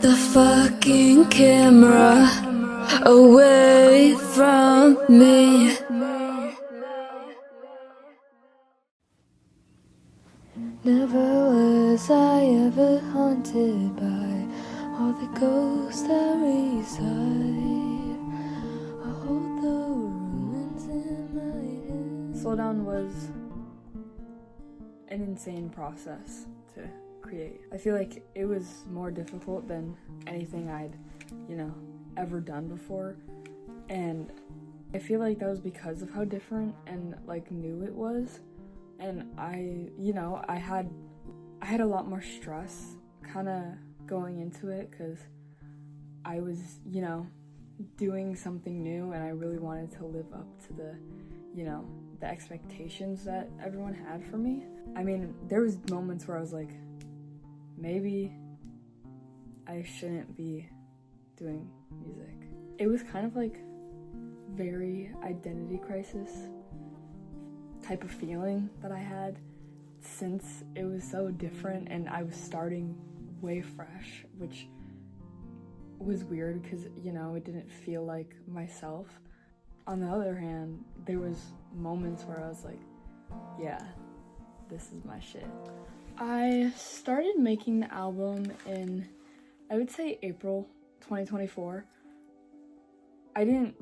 the fucking camera away from me. Never was I ever haunted by all the ghosts that reside. I hold the ruins in my head. Slow Down was an insane process to create. I feel like it was more difficult than anything I'd, ever done before. And I feel like that was because of how different and new it was. And I had a lot more stress kind of going into it because I was, doing something new and I really wanted to live up to the expectations that everyone had for me. I mean, there was moments where I was like, maybe I shouldn't be doing music. It was kind of very identity crisis type of feeling that I had since it was so different and I was starting way fresh, which was weird because, it didn't feel like myself. On the other hand, there was moments where I was like, yeah, this is my shit. I started making the album in, I would say, April 2024. I didn't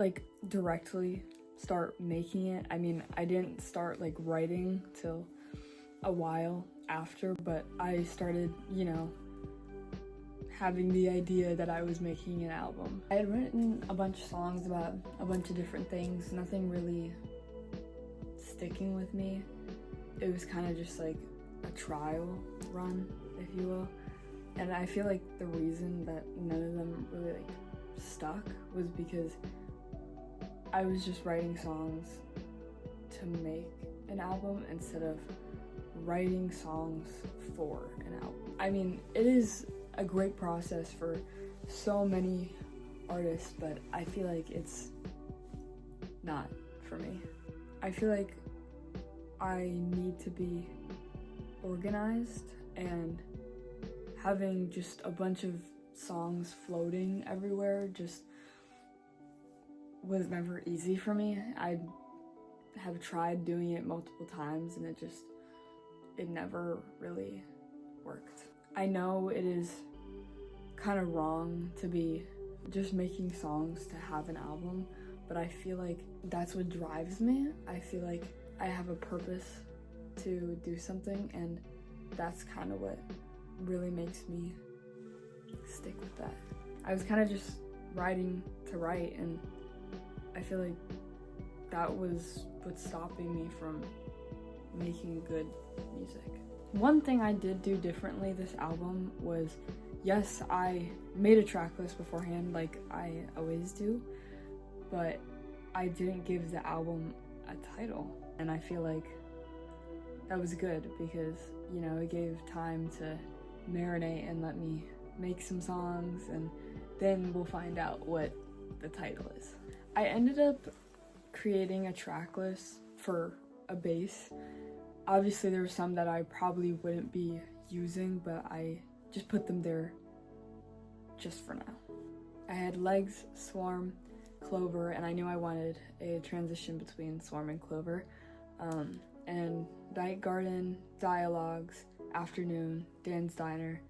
directly start making it. I mean, I didn't start writing till a while after, but I started, having the idea that I was making an album. I had written a bunch of songs about a bunch of different things, nothing really sticking with me. It was kind of just a trial run, if you will. And I feel like the reason that none of them really stuck was because I was just writing songs to make an album instead of writing songs for an album. I mean, it is a great process for so many artists, but I feel like it's not for me. I feel like I need to be organized, and having just a bunch of songs floating everywhere just was never easy for me. I have tried doing it multiple times and it never really worked. I know it is kind of wrong to be just making songs to have an album, but I feel like that's what drives me. I feel like I have a purpose to do something, and that's kind of what really makes me stick with that. I was kind of just writing to write, and I feel like that was what's stopping me from making good music. One thing I did do differently this album was, yes, I made a track list beforehand like I always do, but I didn't give the album a title. And I feel like that was good because, it gave time to marinate and let me make some songs, and then we'll find out what the title is. I ended up creating a track list for a bass. Obviously there were some that I probably wouldn't be using, but I just put them there just for now. I had Legs, Swarm, Clover, and I knew I wanted a transition between Swarm and Clover. And Night Garden, Dialogues, Afternoon, Dan's Diner,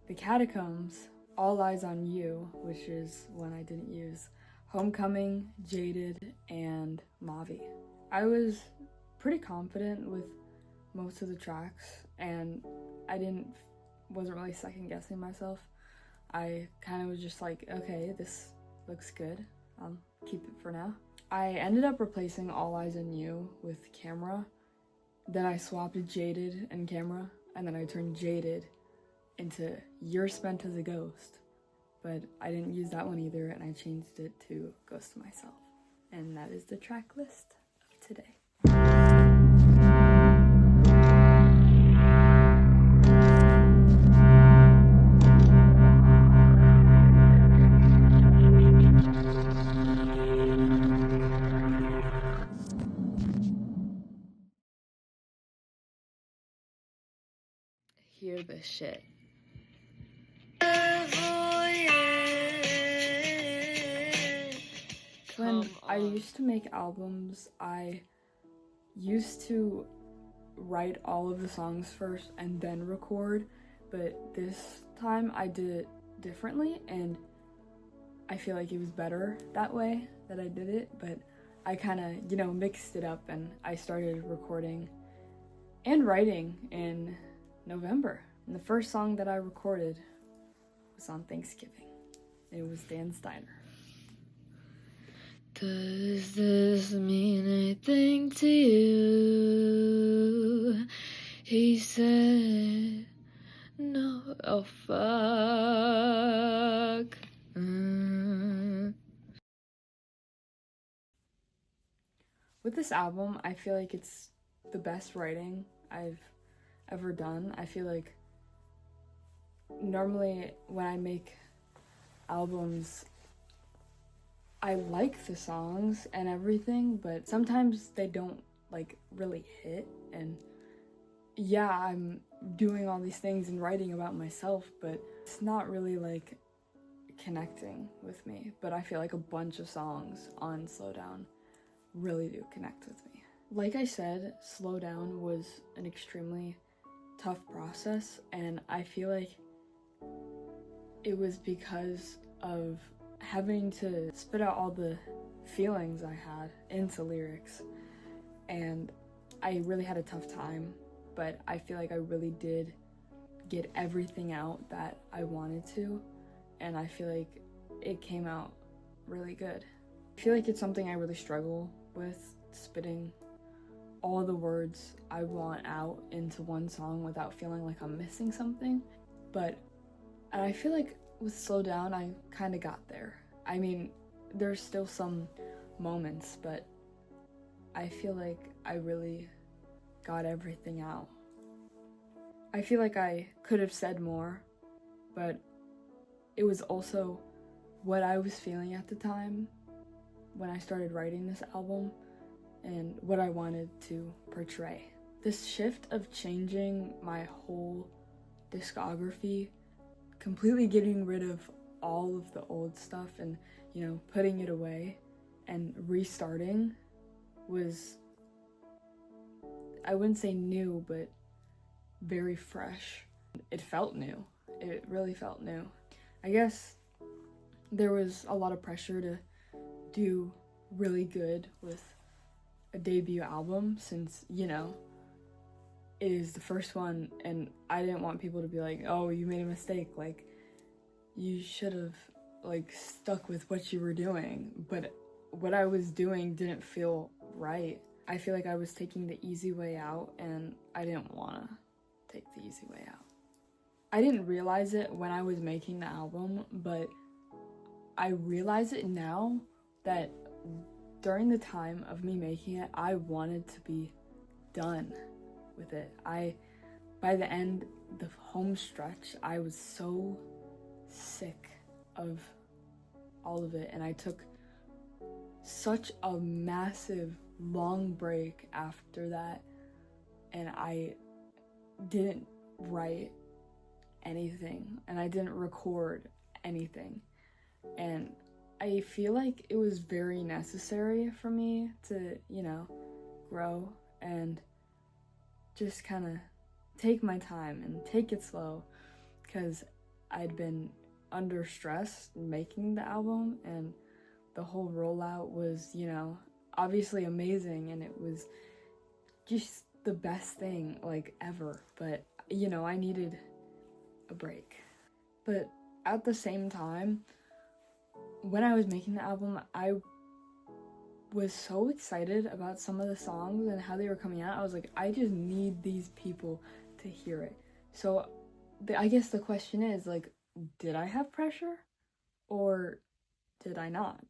The Catacombs, All Eyes on You, which is one I didn't use, Homecoming, Jaded, and Mavi. I was pretty confident with most of the tracks, and I wasn't really second guessing myself. I kind of was just like, okay, this looks good, I'll keep it for now. I ended up replacing All Eyes on You with Camera. Then I swapped Jaded and Camera, and then I turned Jaded into You're Spent as a Ghost. But I didn't use that one either, and I changed it to Ghost of Myself. And that is the track list of today. Hear this shit. Avoid When I used to make albums, I used to write all of the songs first and then record, but this time I did it differently, and I feel like it was better that way that I did it. But I kind of, mixed it up, and I started recording and writing in November. And the first song that I recorded was on Thanksgiving. It was Dan Steiner. Does this mean anything to you? He said, no, oh fuck. With this album, I feel like it's the best writing I've ever done. I feel like normally when I make albums, I like the songs and everything, but sometimes they don't really hit. And yeah, I'm doing all these things and writing about myself, but it's not really connecting with me. But I feel like a bunch of songs on Slow Down really do connect with me. Like I said, Slow Down was an extremely tough process, and I feel like it was because of having to spit out all the feelings I had into lyrics, and I really had a tough time, but I feel like I really did get everything out that I wanted to, and I feel like it came out really good. I feel like it's something I really struggle with, spitting all the words I want out into one song without feeling like I'm missing something. But I feel like with Slow Down, I kind of got there. I mean, there's still some moments, but I feel like I really got everything out. I feel like I could have said more, but it was also what I was feeling at the time when I started writing this album and what I wanted to portray. This shift of changing my whole discography, completely getting rid of all of the old stuff and, putting it away and restarting was, I wouldn't say new, but very fresh. It felt new. It really felt new. I guess there was a lot of pressure to do really good with a debut album since, it is the first one, and I didn't want people to be like, oh, you made a mistake, you should have stuck with what you were doing. But what I was doing didn't feel right. I feel like I was taking the easy way out, and I didn't want to take the easy way out. I didn't realize it when I was making the album, but I realize it now that during the time of me making it, I wanted to be done with it. By the end, the home stretch, I was so sick of all of it, and I took such a massive long break after that, and I didn't write anything, and I didn't record anything, and I feel like it was very necessary for me to, grow and just kind of take my time and take it slow, because I'd been under stress making the album, and the whole rollout was, obviously amazing, and it was just the best thing ever, but I needed a break. But at the same time, when I was making the album, I was so excited about some of the songs and how they were coming out. I was like, I just need these people to hear it. So I guess the question is, did I have pressure or did I not?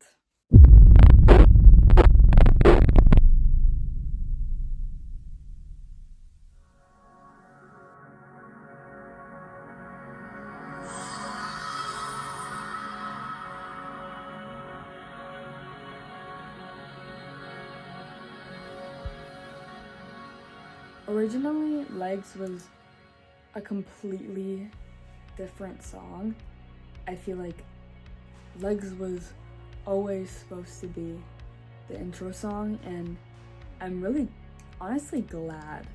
Originally, Legs was a completely different song. I feel like Legs was always supposed to be the intro song, and I'm really honestly glad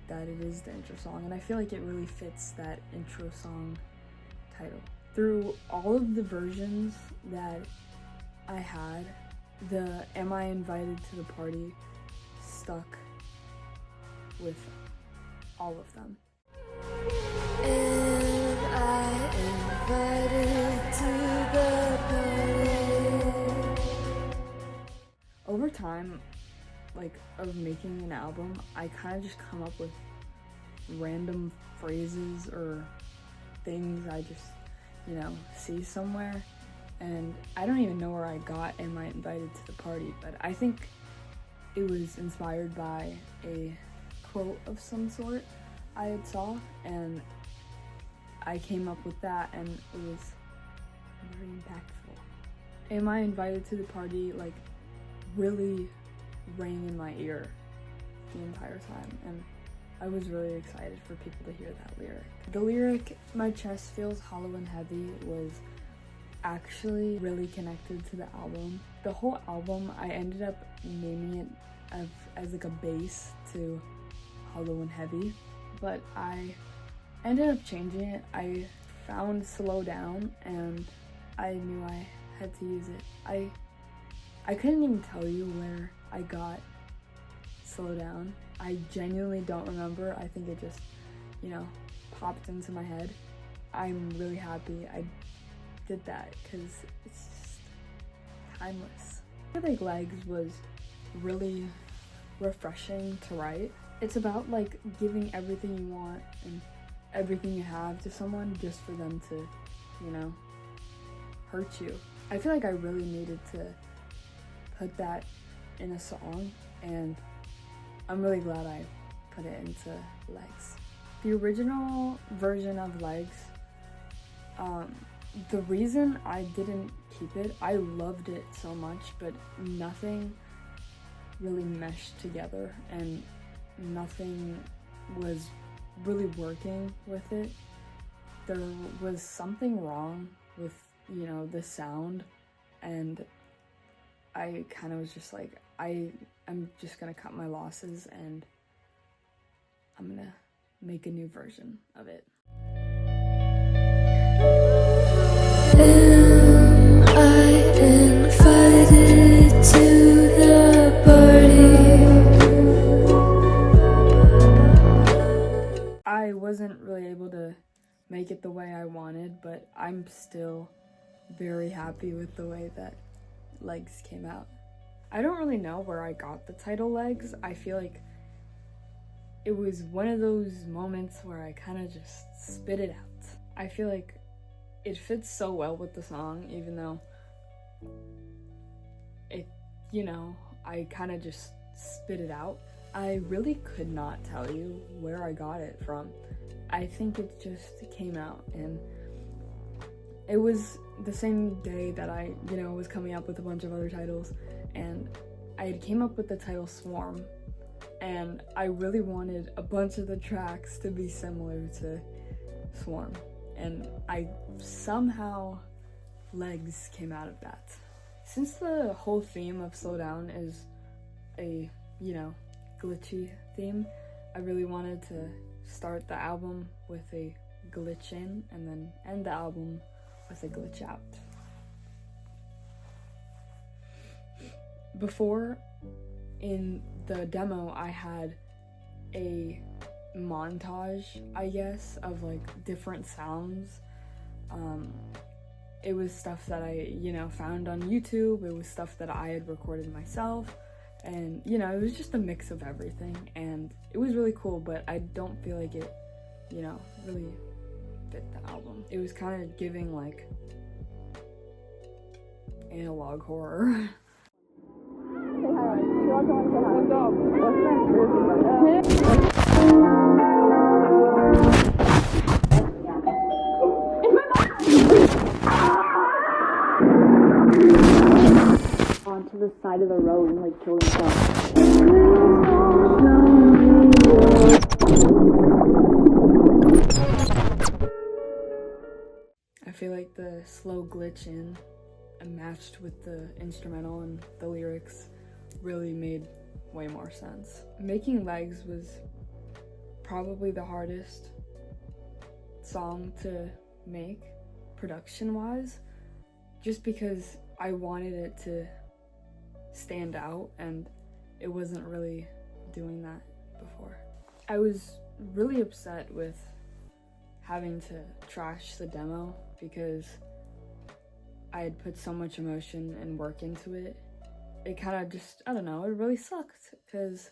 that it is the intro song, and I feel like it really fits that intro song title. Through all of the versions that I had, the Am I Invited to the Party stuck with all of them. Am I invited to the party? Over time, like, of making an album, I kind of just come up with random phrases or things I just, see somewhere, and I don't even know where I got Am I Invited to the Party, but I think it was inspired by a quote of some sort I had saw, and I came up with that, and it was very impactful. Am I Invited to the Party, like, really rang in my ear the entire time, and I was really excited for people to hear that lyric. The lyric, "My chest feels hollow and heavy," was actually really connected to the album. The whole album, I ended up naming it as like a base to Hollow and Heavy, but I ended up changing it. I found Slow Down, and I knew I had to use it. I couldn't even tell you where I got Slow Down. I genuinely don't remember. I think it just, popped into my head. I'm really happy I did that because it's just timeless. I feel like Legs was really refreshing to write. It's about like giving everything you want and everything you have to someone just for them to, hurt you. I feel like I really needed to put that in a song, and I'm really glad I put it into Legs. The original version of Legs, the reason I didn't keep it, I loved it so much, but nothing really meshed together, and nothing was really working with it. There was something wrong with, the sound, and I kind of was just like, I'm just gonna cut my losses and I'm gonna make a new version of it. Am I invited to the party? I wasn't really able to make it the way I wanted, but I'm still very happy with the way that Legs came out. I don't really know where I got the title Legs. I feel like it was one of those moments where I kind of just spit it out. I feel like it fits so well with the song, even though it, I kind of just spit it out. I really could not tell you where I got it from. I think it just came out, and it was the same day that I, was coming up with a bunch of other titles, and I came up with the title Swarm, and I really wanted a bunch of the tracks to be similar to Swarm, and somehow Legs came out of that. Since the whole theme of Slow Down is a, glitchy theme, I really wanted to start the album with a glitch in, and then end the album with a glitch out. Before, in the demo, I had a montage, I guess, of like different sounds. It was stuff that I, found on YouTube. It was stuff that I had recorded myself, and it was just a mix of everything, and it was really cool, but I don't feel like it, really fit the album. It was kind of giving like analog horror. Onto the side of the road and like kill himself. I feel like the slow glitch in matched with the instrumental and the lyrics really made way more sense. Making Legs was probably the hardest song to make production-wise, just because I wanted it to stand out and it wasn't really doing that before. I was really upset with having to trash the demo because I had put so much emotion and work into it. It kind of just, I don't know, it really sucked because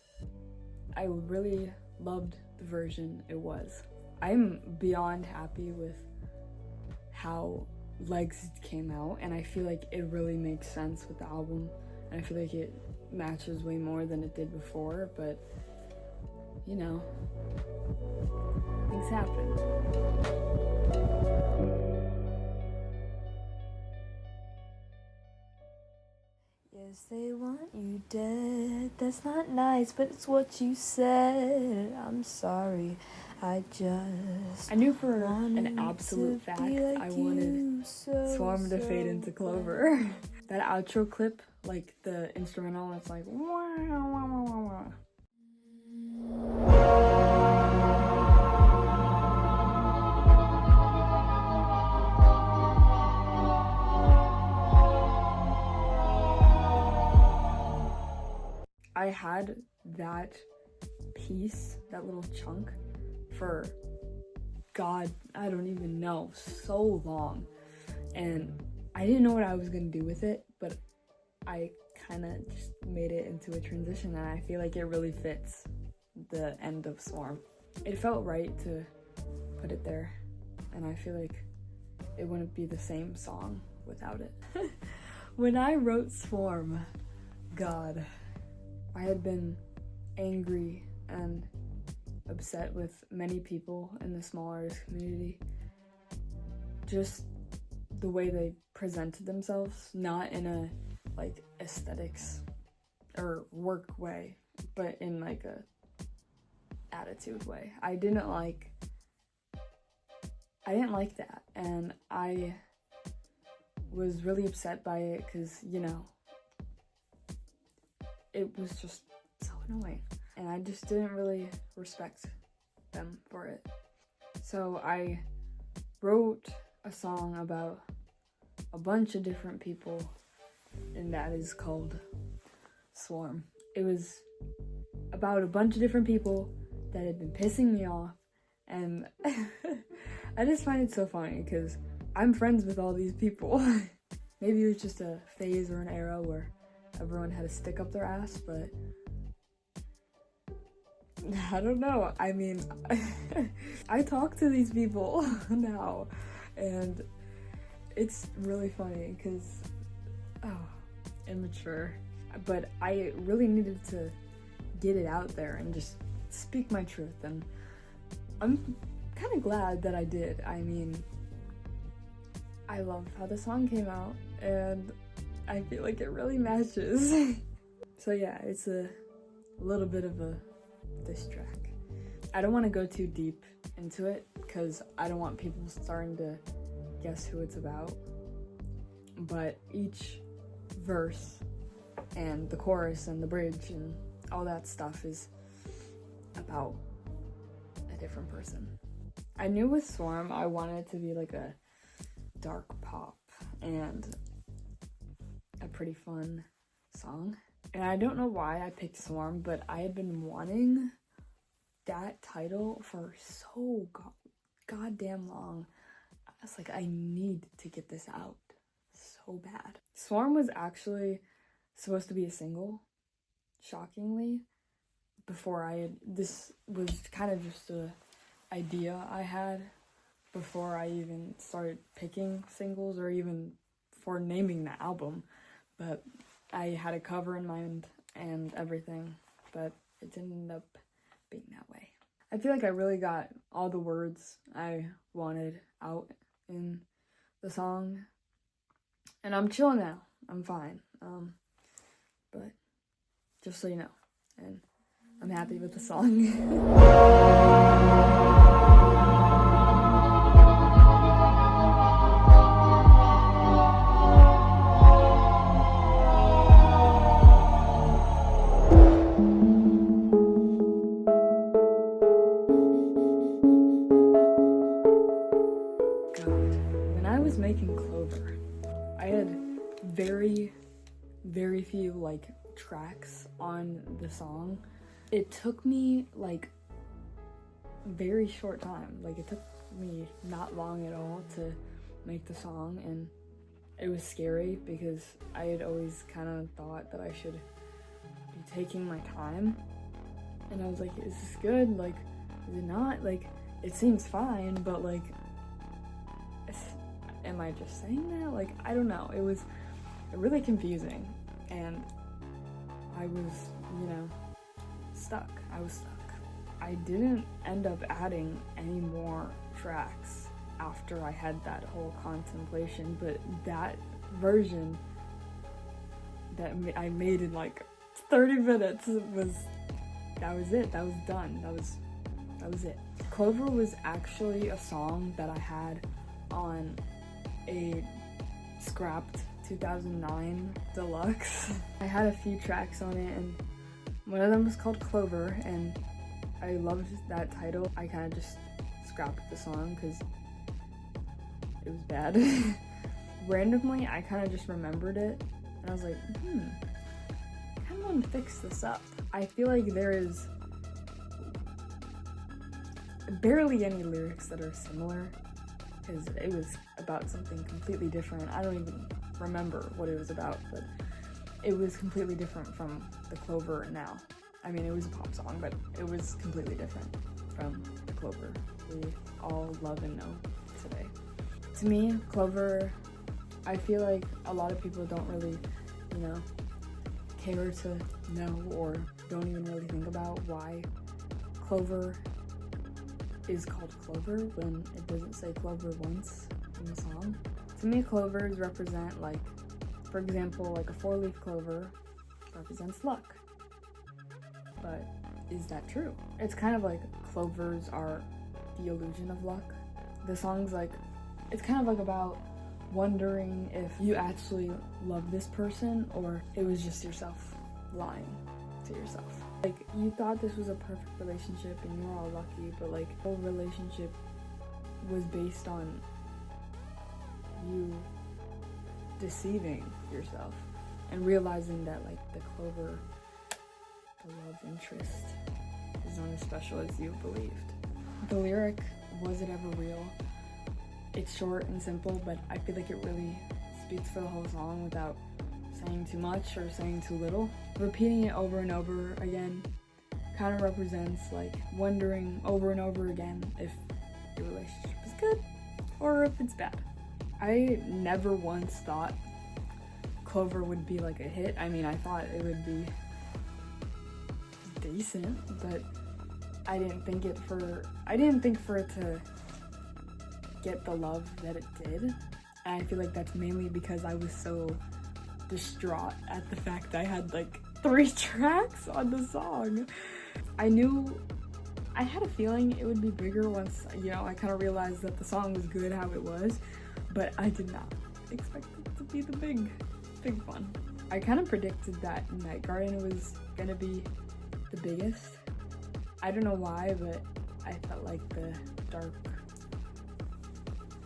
I really loved the version it was. I'm beyond happy with how Legs came out, and I feel like it really makes sense with the album, and I feel like it matches way more than it did before, but you know, things happen. Yes, they want you dead. That's not nice, but it's what you said. I'm sorry. I knew for an absolute fact I wanted Swarm to fade into Clover. That outro clip, like the instrumental, it's like wah, wah, wah, wah, wah. I had that piece, that little chunk, for God, I don't even know, so long. And I didn't know what I was gonna do with it, but I kind of just made it into a transition, and I feel like it really fits the end of Swarm. It felt right to put it there, and I feel like it wouldn't be the same song without it. When I wrote Swarm, God, I had been angry and upset with many people in the small artist community. Just the way they presented themselves, not in a like aesthetics or work way, but in like a attitude way. I didn't like that, and I was really upset by it because, you know, it was just so annoying, and I just didn't really respect them for it. So I wrote a song about a bunch of different people, and that is called Swarm. It was about a bunch of different people that had been pissing me off, and I just find it so funny because I'm friends with all these people. Maybe it was just a phase or an era where everyone had a stick up their ass, but I don't know. I mean, I talk to these people now, and it's really funny because, immature. But I really needed to get it out there and just speak my truth, and I'm kind of glad that I did. I mean, I love how the song came out, and I feel like it really matches. So yeah, it's a little bit of a diss track. I don't want to go too deep into it because I don't want people starting to guess who it's about. But each verse and the chorus and the bridge and all that stuff is about a different person. I knew with Swarm I wanted it to be like a dark pop and a pretty fun song. And I don't know why I picked Swarm, but I had been wanting that title for so goddamn long. I was like, I need to get this out so bad. Swarm was actually supposed to be a single, shockingly, this was kind of just a idea I had before I even started picking singles or even for naming the album. But I had a cover in mind and everything, but it didn't end up being that way. I feel like I really got all the words I wanted out in the song, and I'm chill now. I'm fine. But just so you know, and I'm happy with the song. very, very few like tracks on the song. It took me like very short time. Like it took me not long at all to make the song, and it was scary because I had always kind of thought that I should be taking my time, and I was like, is this good? Like, is it not? Like, it seems fine, but like, am I just saying that? Like, I don't know. It was really confusing, and I was, you know, stuck. I was stuck. I didn't end up adding any more tracks after I had that whole contemplation, but that version that I made in like 30 minutes was it. That was done. That was it. Clover was actually a song that I had on a scrapped 2009 deluxe. I had a few tracks on it, and one of them was called Clover, and I loved that title. I kind of just scrapped the song because it was bad. Randomly, I kind of just remembered it, and I was like, I kind of want to fix this up. I feel like there is barely any lyrics that are similar, because it was about something completely different. I don't even remember what it was about, but it was completely different from the Clover now. I mean, it was a pop song, but it was completely different from the Clover we all love and know today. To me, Clover, I feel like a lot of people don't really, you know, care to know or don't even really think about why Clover is called Clover when it doesn't say Clover once in the song. To me, clovers represent, like, for example, like a 4-leaf clover represents luck. But is that true? It's kind of like clovers are the illusion of luck. The song's like, it's kind of like about wondering if you actually love this person or it was just yourself lying to yourself. Like, you thought this was a perfect relationship and you were all lucky, but like, the whole relationship was based on you deceiving yourself and realizing that like the clover, the love interest, is not as special as you believed. The lyric, was it ever real? It's short and simple, but I feel like it really speaks for the whole song without saying too much or saying too little. Repeating it over and over again kind of represents like wondering over and over again if your relationship is good or if it's bad. I never once thought Clover would be like a hit. I mean, I thought it would be decent, but I didn't think for it to get the love that it did. And I feel like that's mainly because I was so distraught at the fact that I had like 3 tracks on the song. I had a feeling it would be bigger once, you know, I kind of realized that the song was good how it was, but I did not expect it to be the big one. I kind of predicted that Night Garden was gonna be the biggest. I don't know why, but I felt like the dark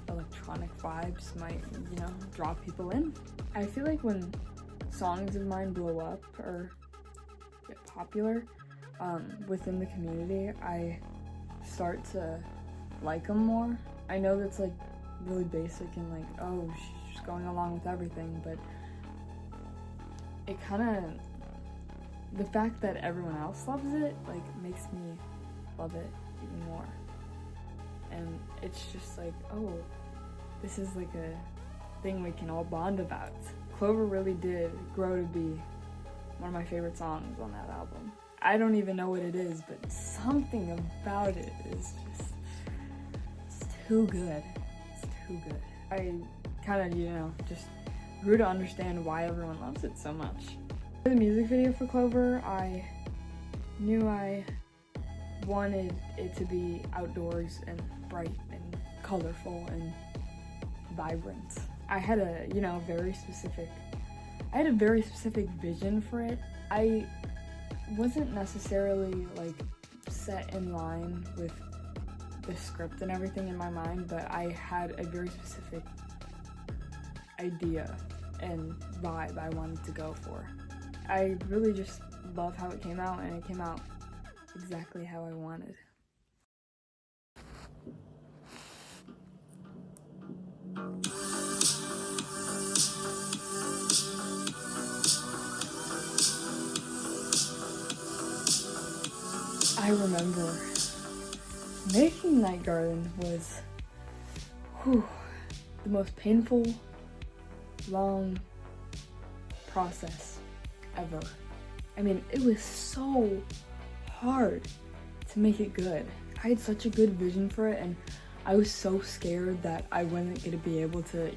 electronic vibes might, you know, draw people in. I feel like when songs of mine blow up or get popular within the community, I start to like them more. I know that's like really basic and like, oh, she's going along with everything, but it kind of, the fact that everyone else loves it, like, makes me love it even more. And it's just like, oh, this is like a thing we can all bond about. Clover really did grow to be one of my favorite songs on that album. I don't even know what it is, but something about it is just, it's too good. It's too good. I kind of, you know, just grew to understand why everyone loves it so much. For the music video for Clover, I knew I wanted it to be outdoors and bright and colorful and vibrant. I had a, you know, very specific vision for it. I wasn't necessarily like set in line with the script and everything in my mind, but I had a very specific idea and vibe I wanted to go for. I really just love how it came out, and it came out exactly how I wanted. I remember making Night Garden was the most painful, long process ever. I mean, it was so hard to make it good. I had such a good vision for it, and I was so scared that I wasn't gonna be able to,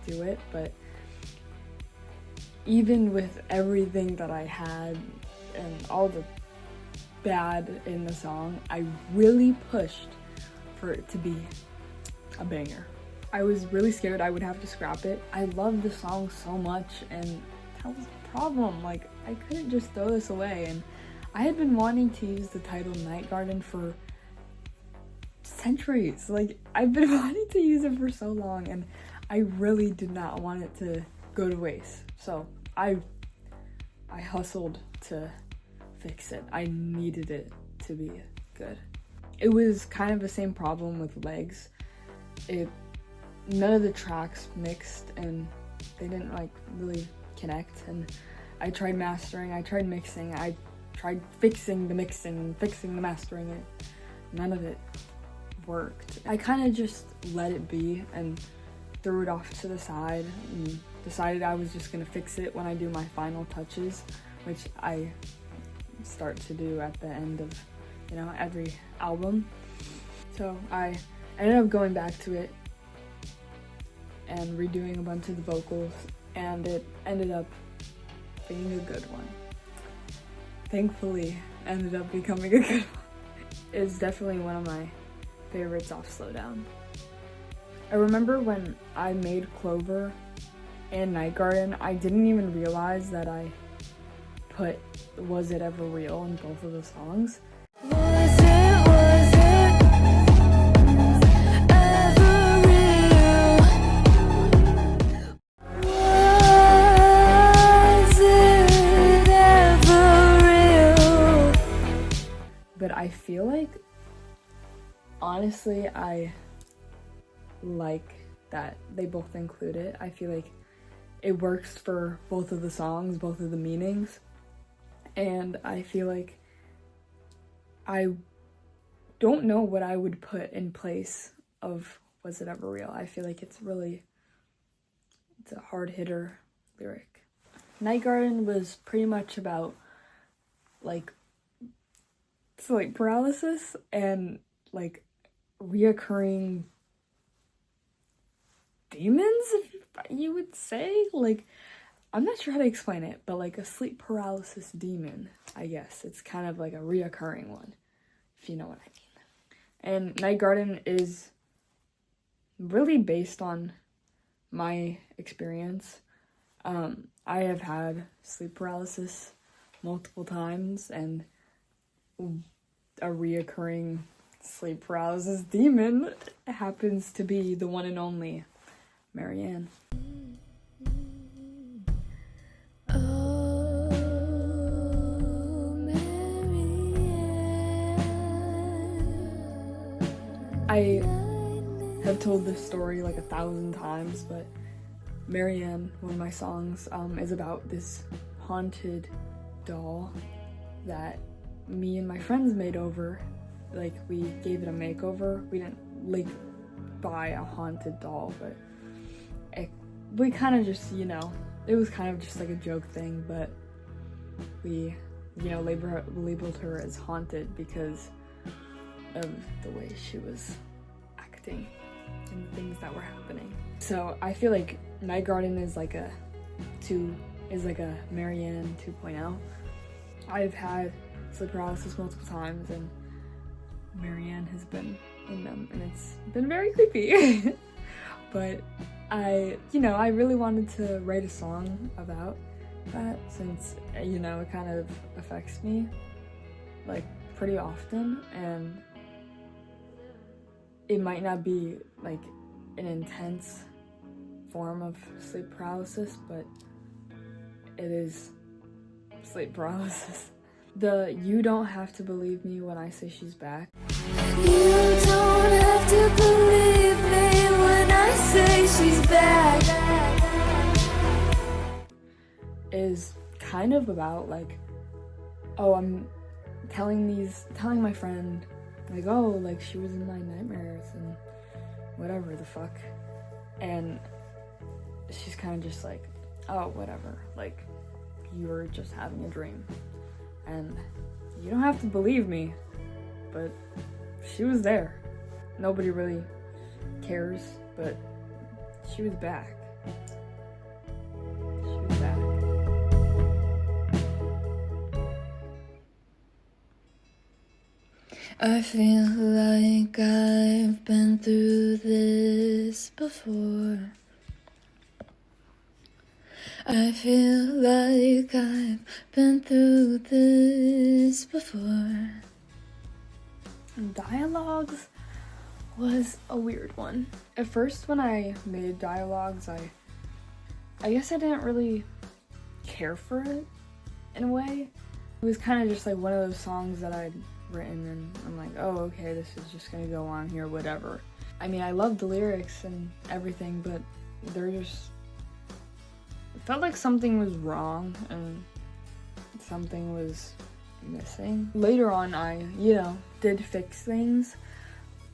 do it. But even with everything that I had and all the bad in the song, I really pushed for it to be a banger. I was really scared I would have to scrap it. I loved the song so much, and that was the problem. Like, I couldn't just throw this away, and I had been wanting to use the title Night Garden for centuries. Like, I've been wanting to use it for so long, and I really did not want it to go to waste. So I hustled to fix it. I needed it to be good. It was kind of the same problem with Legs. None of the tracks mixed, and they didn't really connect. And I tried mastering, I tried mixing, I tried fixing the mixing, fixing the mastering, and none of it worked. I kind of just let it be and threw it off to the side and decided I was just gonna fix it when I do my final touches, which I start to do at the end of every album. So I ended up going back to it and redoing a bunch of the vocals, and it ended up being a good one. Thankfully, ended up becoming a good one. It's definitely one of my favorites off Slowdown. I remember when I made Clover and Night Garden, I didn't even realize that I put Was It Ever Real in both of the songs. Was it ever real? Was it ever real? But I feel like, honestly, I like that they both include it. I feel like it works for both of the songs, both of the meanings. And I feel like I don't know what I would put in place of Was It Ever Real. I feel like it's a hard hitter lyric. Night Garden was pretty much about sleep paralysis and reoccurring demons, if you would say. I'm not sure how to explain it, but a sleep paralysis demon, I guess. It's kind of like a reoccurring one, if you know what I mean. And Night Garden is really based on my experience. I have had sleep paralysis multiple times, and a reoccurring sleep paralysis demon happens to be the one and only Marianne. I have told this story 1,000 times, but Marianne, one of my songs, is about this haunted doll that me and my friends made over. We gave it a makeover. We didn't buy a haunted doll, but we kind of just, it was kind of just a joke thing, but we, labeled her as haunted because of the way she was acting and things that were happening. So I feel like Night Garden is like a Marianne 2.0. I've had sleep paralysis multiple times, and Marianne has been in them, and it's been very creepy. But I really wanted to write a song about that, since it kind of affects me pretty often, and it might not be an intense form of sleep paralysis, but it is sleep paralysis. The "you don't have to believe me when I say she's back" You don't have to believe me when I say she's back. is kind of about like, oh, I'm telling my friend, like, oh, like she was in my nightmares and whatever the fuck, and she's kind of just like, oh, whatever, like you were just having a dream and you don't have to believe me, but she was there. Nobody really cares, but she was back. She was back. I feel like I've been through this before. I feel like I've been through this before. Dialogues was a weird one. At first, when I made dialogues, I guess I didn't really care for it in a way. It was kind of just like one of those songs that I'd written and I'm like, oh, okay, this is just gonna go on here, whatever. I mean, I love the lyrics and everything, but they're just, it felt like something was wrong and something was missing. Later on, I, did fix things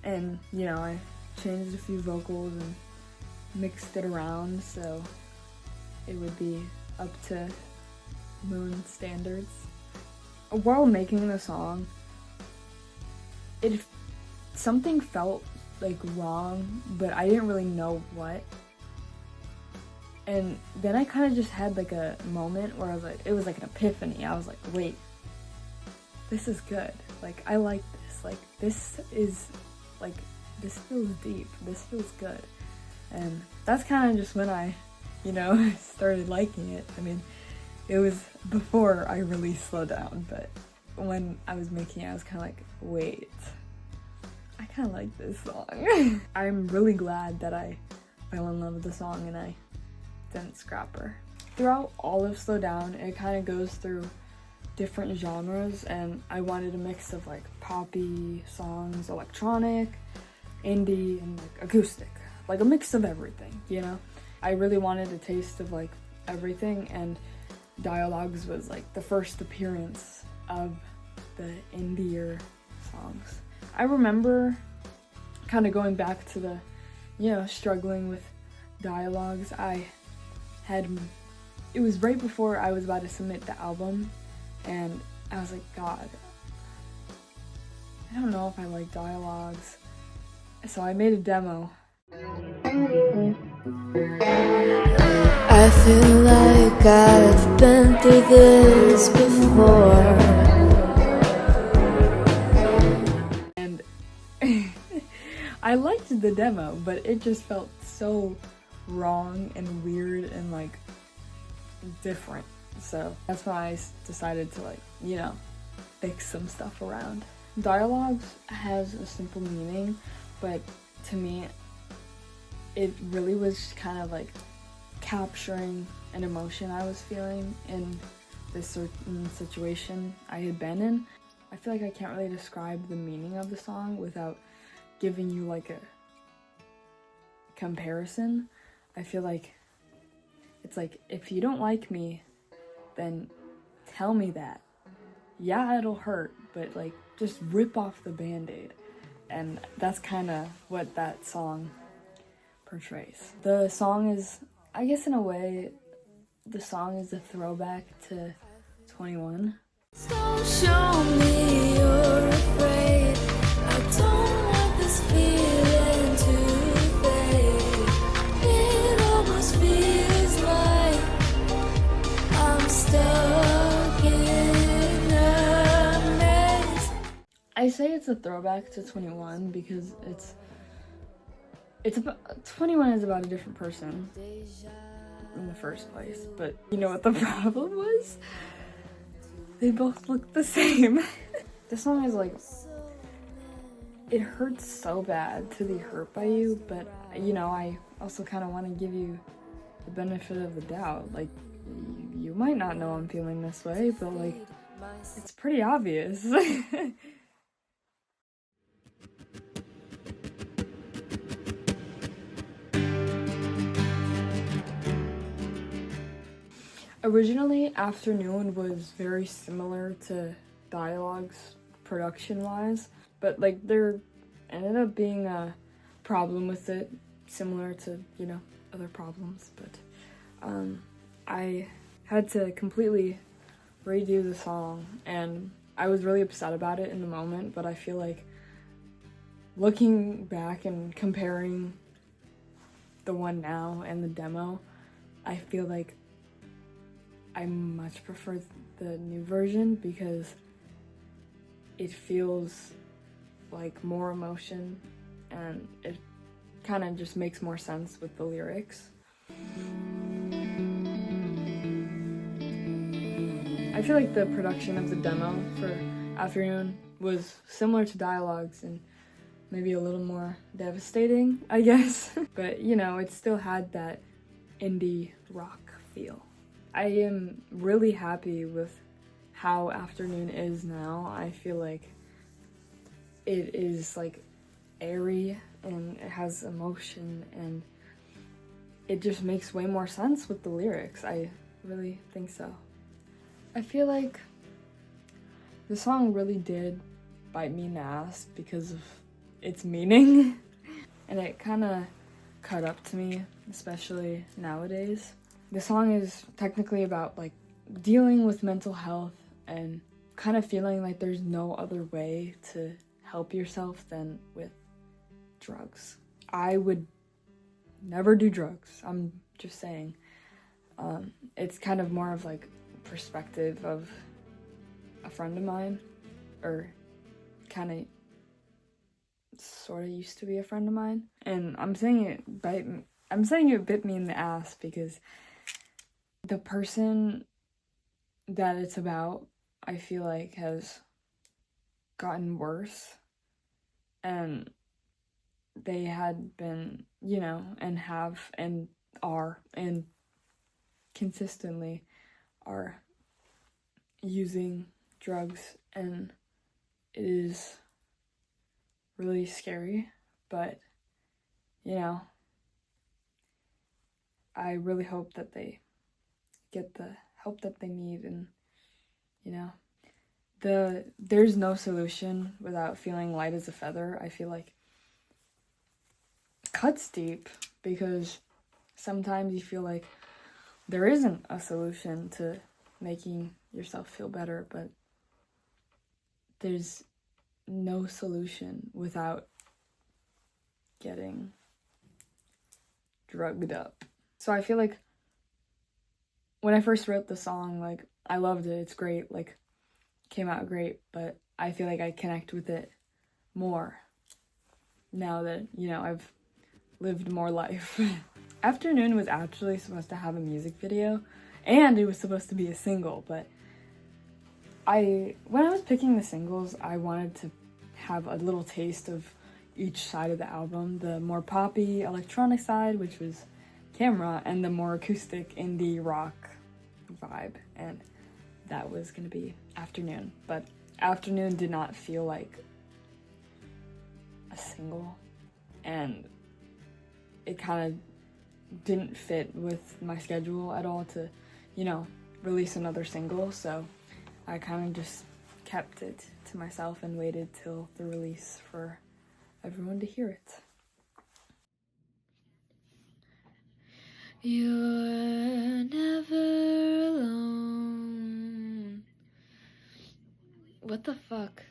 and, I changed a few vocals and mixed it around so it would be up to Moon standards. While making the song, something felt like wrong, but I didn't really know what. And then I kind of just had like a moment where I was like, it was like an epiphany. I was like, wait, this is good. Like, I like this. Like, this feels deep. This feels good. And that's kind of just when I, started liking it. I mean, it was before I really slowed down, but when I was making it, I was kind of like, wait, I kind of like this song. I'm really glad that I fell in love with the song and I didn't scrap her. Throughout all of Slow Down, it kind of goes through different genres, and I wanted a mix of like poppy songs, electronic, indie, and like acoustic, like a mix of everything, I really wanted a taste of like everything, and Dialogues was like the first appearance of the indier songs. I remember kind of going back to the, struggling with Dialogues. It was right before I was about to submit the album, and I was like, God, I don't know if I like Dialogues. So I made a demo. I feel like I've been through this before. And I liked the demo, but it just felt so wrong and weird and like different. So that's why I decided to fix some stuff around. Dialogues has a simple meaning, but to me, it really was kind of like capturing an emotion I was feeling in this certain situation I had been in. I feel like I can't really describe the meaning of the song without giving you like a comparison. I feel like it's like, if you don't like me, then tell me that. Yeah, it'll hurt, but like just rip off the band-aid. And that's kind of what that song portrays. The song is, I guess in a way, the song is a throwback to 21. Don't show me you're afraid. I don't want this feeling to fade. It almost feels like I'm stuck in a maze. I say it's a throwback to 21 because it's about 21 is about a different person in the first place, but you know what the problem was? They both look the same. The song is like, it hurts so bad to be hurt by you, but I also kind of want to give you the benefit of the doubt. Like, you might not know I'm feeling this way, but like, it's pretty obvious. Originally, Afternoon was very similar to Dialogues production-wise, but like there ended up being a problem with it, similar to, you know, other problems, but I had to completely redo the song, and I was really upset about it in the moment, but I feel like looking back and comparing the one now and the demo, I feel like I much prefer the new version because it feels like more emotion and it kind of just makes more sense with the lyrics. I feel like the production of the demo for Afternoon was similar to Dialogues and maybe a little more devastating, I guess. But, you know, it still had that indie rock feel. I am really happy with how Afternoon is now. I feel like it is like airy and it has emotion and it just makes way more sense with the lyrics. I really think so. I feel like the song really did bite me in the ass because of its meaning and it kind of cut up to me, especially nowadays. The song is technically about like dealing with mental health and kind of feeling like there's no other way to help yourself than with drugs. I would never do drugs, I'm just saying. It's kind of more of like perspective of a friend of mine, or kind of sort of used to be a friend of mine, and I'm saying it bit me in the ass because the person that it's about, I feel like, has gotten worse, and they had been, you know, and have and are and consistently are using drugs, and it is really scary, but, you know, I really hope that they get the help that they need, and, you know, there's no solution without feeling light as a feather. I feel like cuts deep because sometimes you feel like there isn't a solution to making yourself feel better, but there's no solution without getting drugged up. So I feel like when I first wrote the song, like, I loved it, it's great, like, came out great, but I feel like I connect with it more now that, you know, I've lived more life. Afternoon was actually supposed to have a music video, and it was supposed to be a single, but when I was picking the singles, I wanted to have a little taste of each side of the album, the more poppy electronic side, which was Camera, and the more acoustic indie rock vibe, and that was gonna be Afternoon. But Afternoon did not feel like a single, and it kind of didn't fit with my schedule at all to, you know, release another single, so I kind of just kept it to myself and waited till the release for everyone to hear it. You're never alone. What the fuck?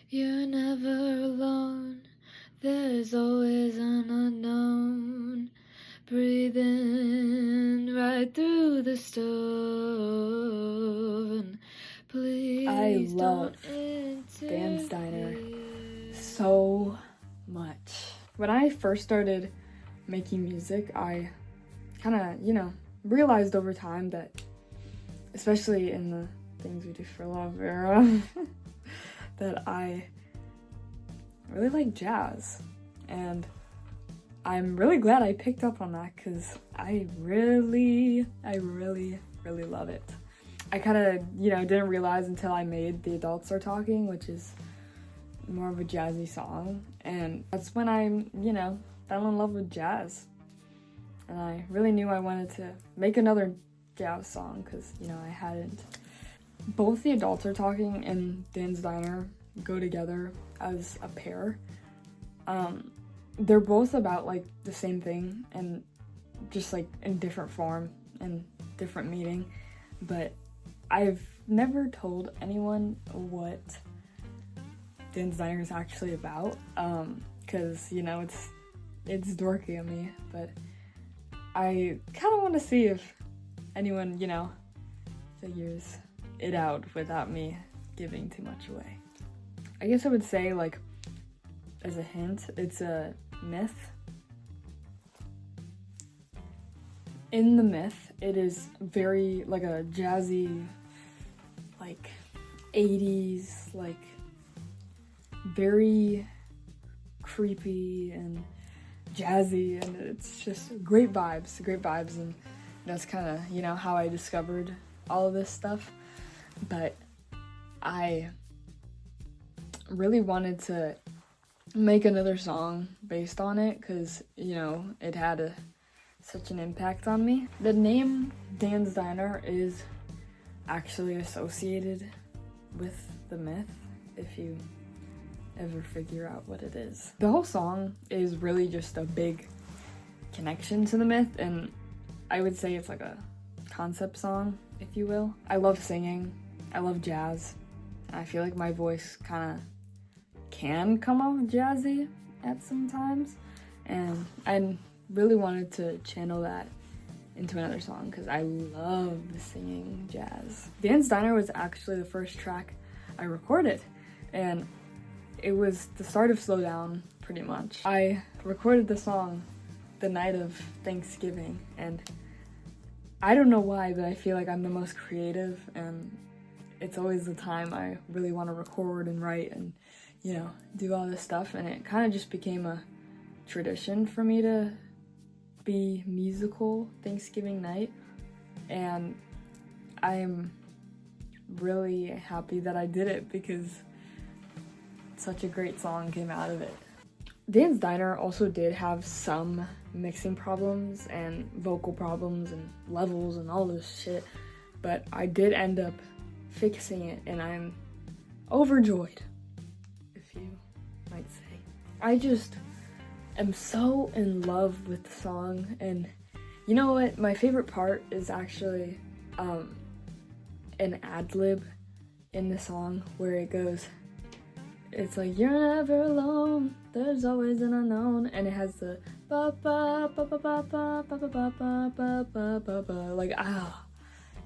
You're never alone. There's always an unknown breathing right through the stove. And please, I love Dan Steiner so much. When I first started making music, I kind of, you know, realized over time that, especially in the Things We Do for Love era, that I really like jazz. And I'm really glad I picked up on that because I really love it. I kind of, didn't realize until I made The Adults Are Talking, which is more of a jazzy song. And that's when I, fell in love with jazz. And I really knew I wanted to make another jazz song because, I hadn't. Both The Adults Are Talking and Dan's Diner go together as a pair. They're both about like the same thing and just like in different form and different meaning, but I've never told anyone what Dan's Diner is actually about, because it's dorky of me, but I kind of want to see if anyone figures it out without me giving too much away. I guess I would say, like, as a hint, it's a myth. In the myth, it is very like a jazzy, like 80s, like very creepy and jazzy, and it's just great vibes, and that's kind of, how I discovered all of this stuff. But I really wanted to make another song based on it because, it had such an impact on me. The name Dan's Diner is actually associated with the myth, if you ever figure out what it is. The whole song is really just a big connection to the myth, and I would say it's like a concept song, if you will. I love singing, I love jazz, and I feel like my voice kind of can come off jazzy at some times, and I really wanted to channel that into another song because I love singing jazz. Dan's Diner was actually the first track I recorded, and it was the start of Slow Down, pretty much. I recorded the song the night of Thanksgiving, and I don't know why, but I feel like I'm the most creative, and it's always the time I really want to record and write and, do all this stuff, and it kind of just became a tradition for me to be musical Thanksgiving night, and I'm really happy that I did it because such a great song came out of it. Dan's Diner also did have some mixing problems and vocal problems and levels and all this shit, but I did end up fixing it, and I'm overjoyed, if you might say. I just am so in love with the song, and you know what? My favorite part is actually an ad-lib in the song where it goes, it's like, you're never alone, there's always an unknown, and it has the ba ba ba ba ba ba ba ba ba ba ba ba ba, like,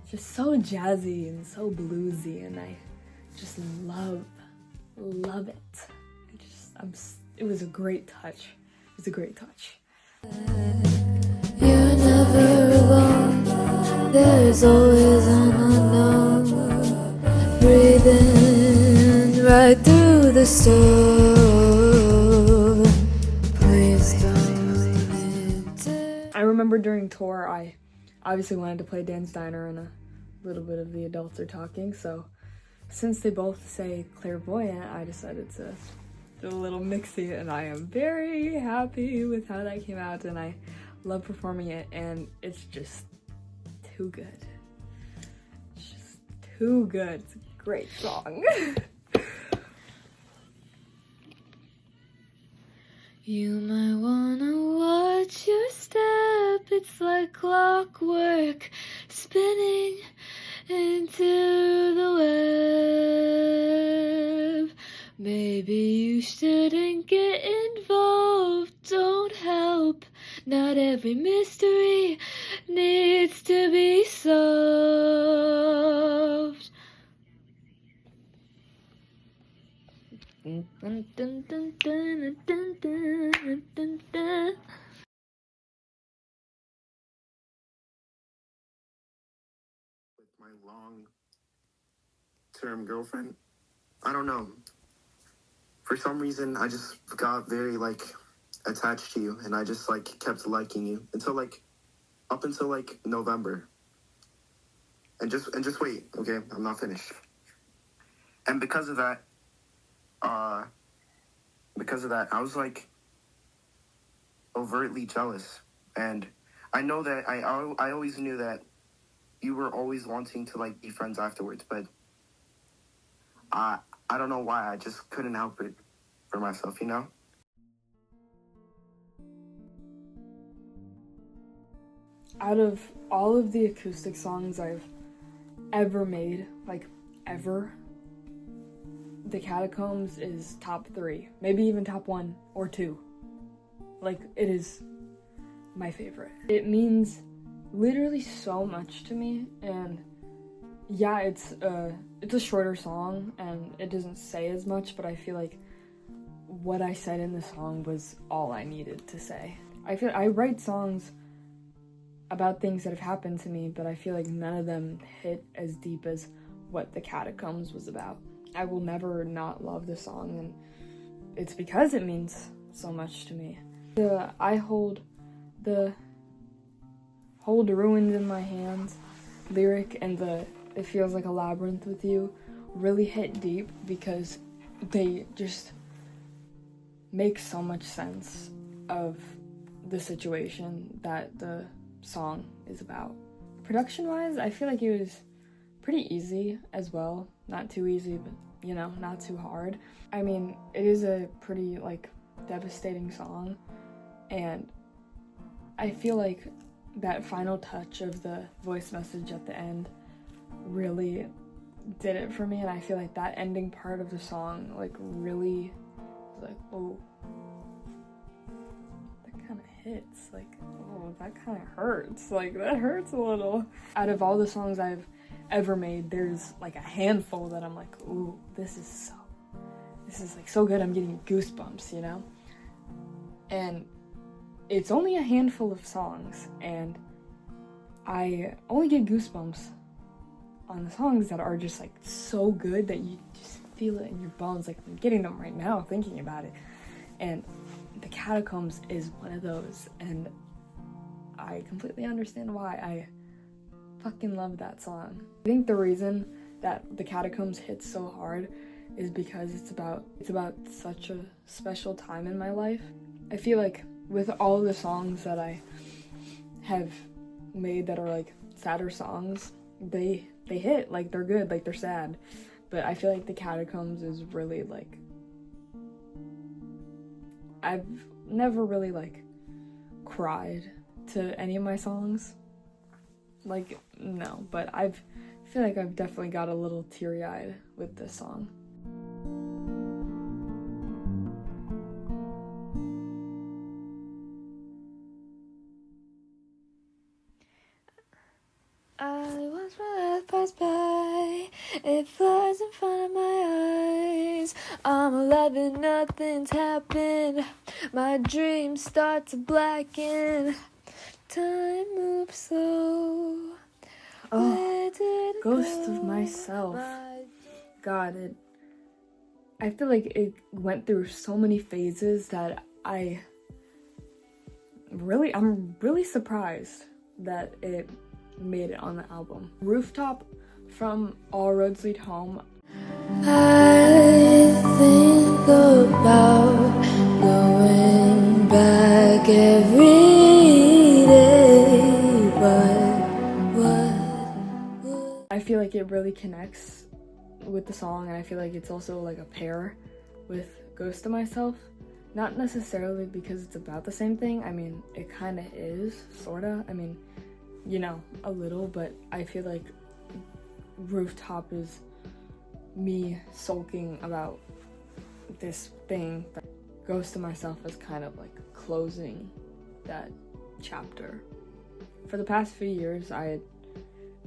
just so jazzy and so bluesy, and I just love it. It was a great touch. It was a great touch. You're never alone, there's always an unknown, breathing right through the storm. Please don't. I remember during tour, I obviously wanted to play Dan's Diner and a little bit of The Adults Are Talking, so since they both say clairvoyant, I decided to do a little mixy, and I am very happy with how that came out, and I love performing it, and it's just too good. It's just too good. It's a great song. You might wanna watch your step, it's like clockwork spinning into the web. Maybe you shouldn't get involved, don't help. Not every mystery needs to be solved. Dun, dun, dun, dun, dun, dun, dun, dun. With my long-term girlfriend, I don't know. for some reason, I just got very, like, attached to you, and I just, like, kept liking you up until, like, November. And just wait, okay? I'm not finished. And because of that, I was, like, overtly jealous. And I know that I always knew that you were always wanting to, like, be friends afterwards, but I don't know why. I just couldn't help it for myself, you know? Out of all of the acoustic songs I've ever made, like ever, The Catacombs is top 3, maybe even top 1 or 2. Like, it is my favorite. It means literally so much to me, and yeah, it's a shorter song and it doesn't say as much, but I feel like what I said in the song was all I needed to say. I write songs about things that have happened to me, but I feel like none of them hit as deep as what The Catacombs was about. I will never not love the song, and it's because it means so much to me. I hold the ruins in my hands lyric and it feels like a labyrinth with you really hit deep because they just make so much sense of the situation that the song is about. Production-wise, I feel like it was pretty easy as well. Not too easy, but, you know, not too hard. I mean, it is a pretty, like, devastating song, and I feel like that final touch of the voice message at the end really did it for me, and I feel like that ending part of the song, like, really, like, oh, that kind of hits, like, oh, that kind of hurts, like, that hurts a little. Out of all the songs I've ever made, there's, like, a handful that I'm like, ooh, this is like so good, I'm getting goosebumps, you know? And it's only a handful of songs, and I only get goosebumps on the songs that are just, like, so good that you just feel it in your bones. Like, I'm getting them right now thinking about it. And The Catacombs is one of those, and I completely understand why. I fucking love that song. I think the reason that The Catacombs hits so hard is because it's about such a special time in my life. I feel like with all the songs that I have made that are, like, sadder songs, they hit, like, they're good, like, they're sad, but I feel like The Catacombs is really, like, I've never really, like, cried to any of my songs, like, no, but I feel like I've definitely got a little teary-eyed with this song. I watch my life pass by, it flies in front of my eyes. I'm alive and nothing's happened, my dreams start to blacken. Time moves slow. Oh, Ghost of Myself. God, I feel like it went through so many phases that I'm really surprised that it made it on the album. Rooftop from All Roads Lead Home. I think about going back every day, but what? I feel like it really connects with the song, and I feel like it's also like a pair with Ghost of Myself. Not necessarily because it's about the same thing. I mean, it kind of is, sorta. I mean, you know, a little, but I feel like Rooftop is me sulking about this thing. Ghost of Myself is kind of like closing that chapter. For the past few years, I had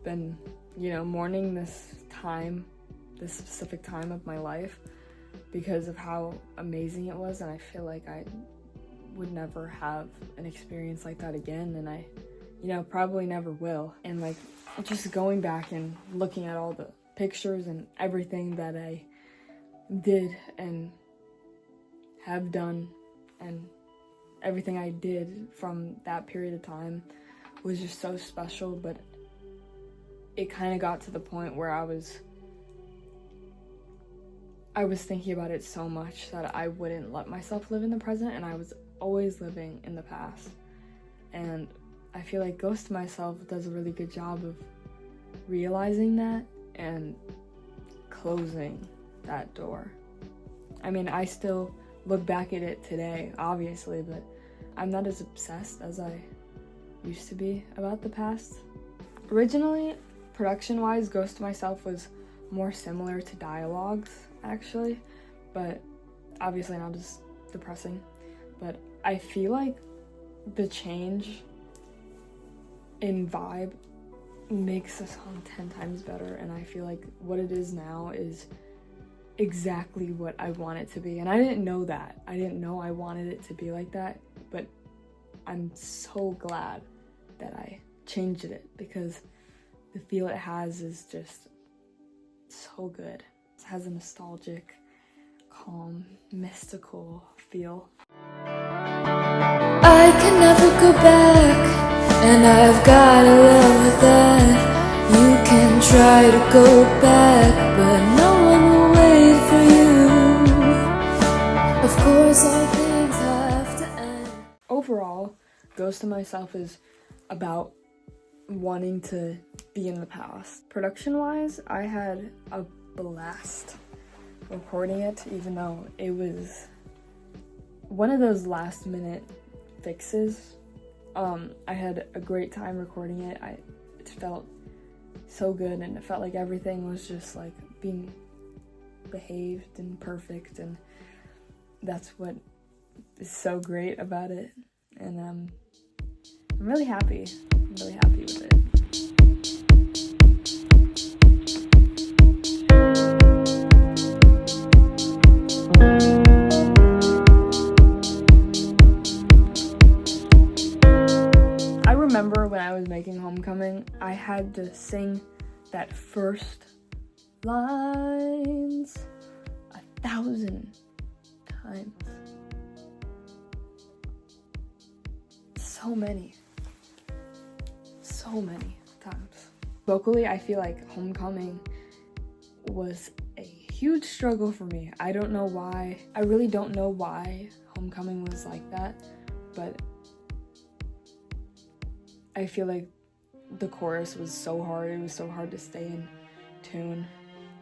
been, you know, mourning this specific time of my life because of how amazing it was, and I feel like I would never have an experience like that again, and I, you know, probably never will. And like, just going back and looking at all the pictures and everything that I did and have done and everything I did from that period of time was just so special, but it kind of got to the point where I was thinking about it so much that I wouldn't let myself live in the present, and I was always living in the past. And I feel like Ghost Myself does a really good job of realizing that and closing that door. I mean, I still look back at it today, obviously, but I'm not as obsessed as I used to be about the past. Originally, production-wise, Ghost Myself was more similar to dialogues, actually, but obviously not as depressing. But I feel like the change in vibe makes the song 10 times better, and I feel like what it is now is exactly what I want it to be. And I didn't know that. I didn't know I wanted it to be like that, but I'm so glad that I changed it, because the feel it has is just so good. It has a nostalgic, calm, mystical feel. I can never go back, and I've gotta love with that. You can try to go back, but no one will wait for you. Of course, all things have to end. Overall, Ghost of Myself is about wanting to be in the past. Production-wise, I had a blast recording it, even though it was one of those last-minute fixes. I had a great time recording it. It felt so good, and it felt like everything was just like being behaved and perfect, and that's what is so great about it. And I'm really happy. I'm really happy with it. I remember when I was making Homecoming, I had to sing that first lines 1,000 times. So many times. Vocally, I feel like Homecoming was a huge struggle for me. I don't know why. I really don't know why Homecoming was like that, but I feel like the chorus was so hard. It was so hard to stay in tune,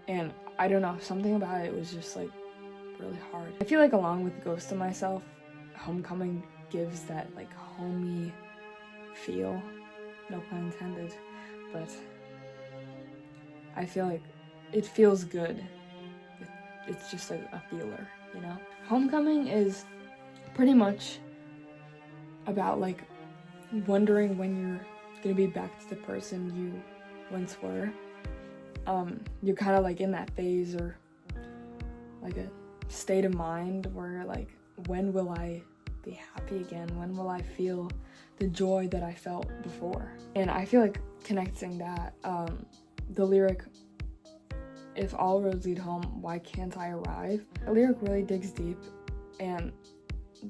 and I don't know, something about it was just like really hard. I feel like along with Ghost of Myself, Homecoming gives that like homey feel, no pun intended, but I feel like it feels good. It's just like a feeler, you know? Homecoming is pretty much about like wondering when you're gonna be back to the person you once were. You're kind of like in that phase, or like a state of mind where like, when will I be happy again? When will I feel the joy that I felt before? And I feel like connecting that, the lyric, if all roads lead home, why can't I arrive? The lyric really digs deep, and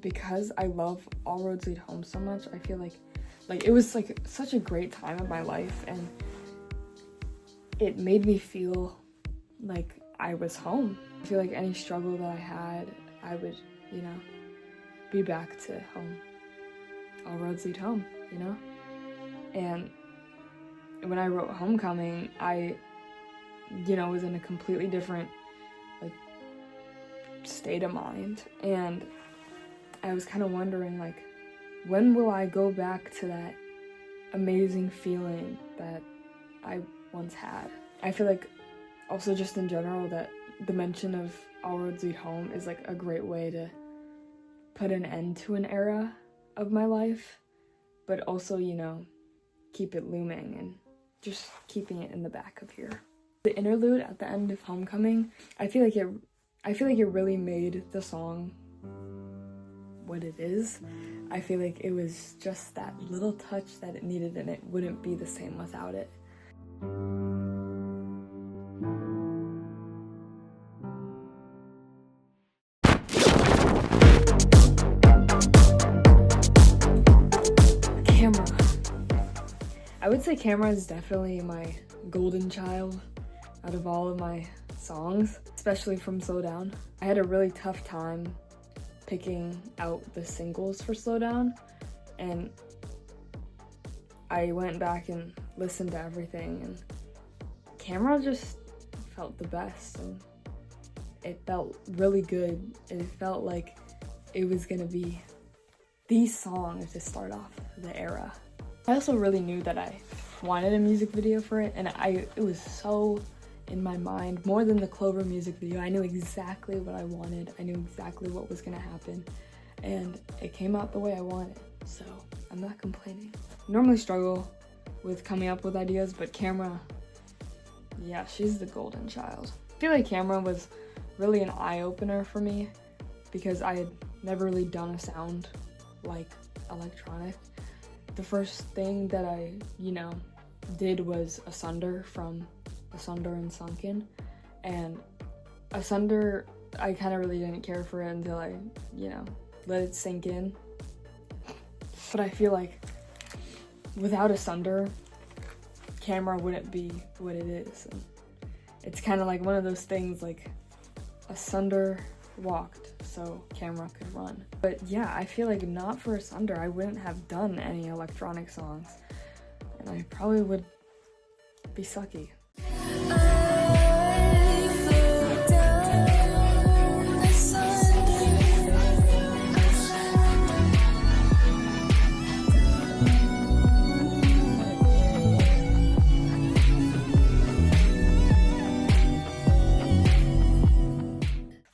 because I love All Roads Lead Home so much, I feel like it was like such a great time of my life, and it made me feel like I was home. I feel like any struggle that I had, I would, you know, be back to home. All roads lead home, you know? And when I wrote Homecoming, I, you know, was in a completely different, like, state of mind. And I was kind of wondering, like, when will I go back to that amazing feeling that I once had? I feel like also just in general that the mention of All Roads Lead Home is like a great way to put an end to an era of my life, but also, you know, keep it looming and just keeping it in the back of here. The interlude at the end of Homecoming, I feel like it really made the song what it is. I feel like it was just that little touch that it needed, and it wouldn't be the same without it. say Camera is definitely my golden child out of all of my songs, especially from Slow Down. I had a really tough time picking out the singles for Slow Down, and I went back and listened to everything, and Camera just felt the best, and it felt really good. It felt like it was gonna be the song to start off the era. I also really knew that I wanted a music video for it, and it was so in my mind, more than the Clover music video. I knew exactly what I wanted. I knew exactly what was gonna happen, and it came out the way I wanted, so I'm not complaining. I normally struggle with coming up with ideas, but Camera, yeah, she's the golden child. I feel like Camera was really an eye-opener for me because I had never really done a sound like electronic. The first thing that I, did was Asunder from Asunder and Sunken, and Asunder, I kind of really didn't care for it until I, let it sink in. But I feel like without Asunder, Camera wouldn't be what it is. And it's kind of like one of those things, like Asunder walked so Camera could run. But yeah, I feel like not for Asunder, I wouldn't have done any electronic songs, and I probably would be sucky.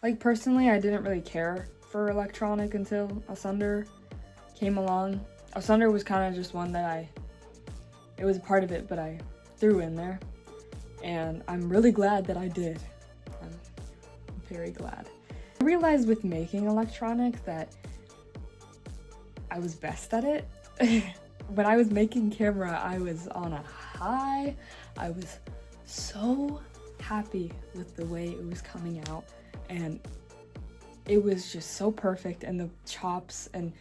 Like, personally, I didn't really care for electronic until Asunder came along. Asunder was kind of just one that it was a part of it, but I threw in there. And I'm really glad that I did. I'm very glad. I realized with making electronic that I was best at it. When I was making Camera, I was on a high. I was so happy with the way it was coming out. And it was just so perfect, and the chops and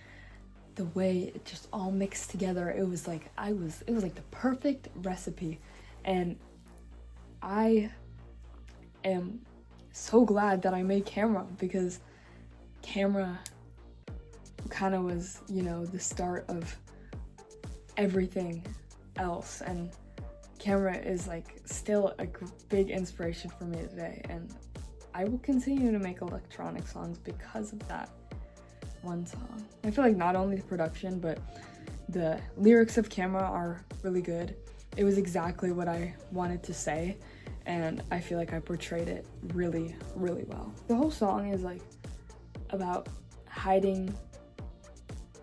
the way it just all mixed together, it was like the perfect recipe. And I am so glad that I made Camera, because Camera kind of was, the start of everything else, and Camera is like still a big inspiration for me today, and I will continue to make electronic songs because of that one song. I feel like not only the production, but the lyrics of Camera are really good. It was exactly what I wanted to say, and I feel like I portrayed it really, really well. The whole song is like about hiding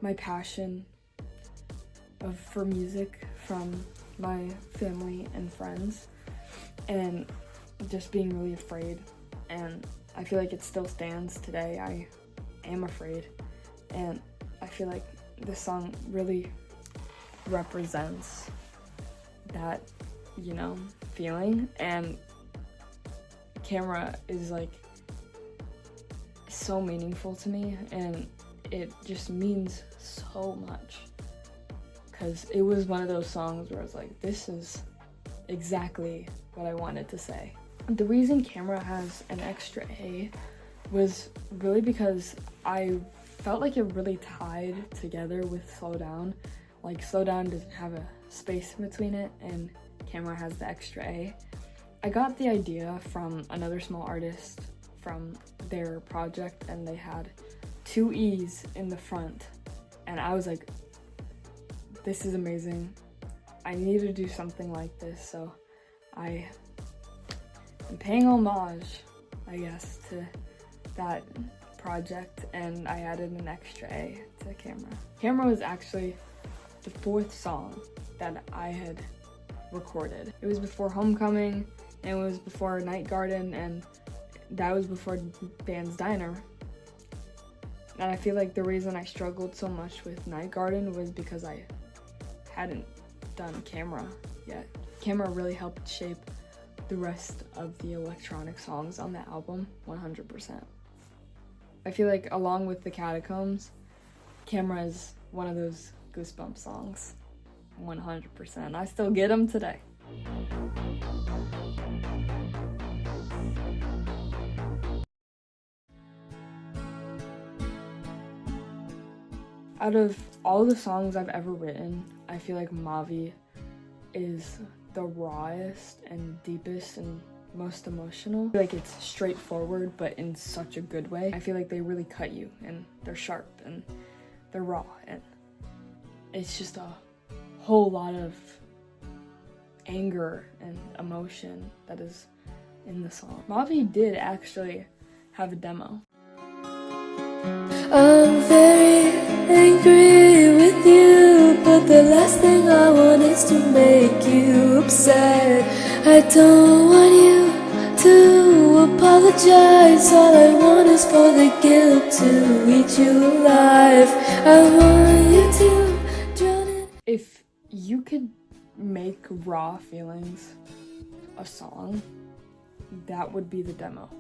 my passion for music from my family and friends, and just being really afraid. And I feel like it still stands today. I am afraid, and I feel like this song really represents that, feeling. And Camera is like so meaningful to me, and it just means so much, because it was one of those songs where I was like, this is exactly what I wanted to say. The reason Camera has an extra A was really because I felt like it really tied together with Slow Down. Like, Slow Down doesn't have a space in between it, and Camera has the extra A. I got the idea from another small artist from their project, and they had 2 E's in the front, and I was like, this is amazing. I need to do something like this, so I'm paying homage, I guess, to that project, and I added an extra A to Camera. Camera was actually the 4th song that I had recorded. It was before Homecoming, and it was before Night Garden, and that was before Dan's Diner. And I feel like the reason I struggled so much with Night Garden was because I hadn't done Camera yet. Camera really helped shape the rest of the electronic songs on the album, 100%. I feel like along with the Catacombs, Camera is one of those goosebump songs. 100%. I still get them today. Out of all the songs I've ever written, I feel like Mavi is the rawest and deepest and most emotional. I feel like it's straightforward, but in such a good way. I feel like they really cut you, and they're sharp, and they're raw, and it's just a whole lot of anger and emotion that is in the song. Mavi did actually have a demo. I'm very angry with you, but the last thing I want is to make you upset. I don't want you to apologize. All I want is for the guilt to eat you alive. I want you to drown in. If you could make raw feelings a song, that would be the demo.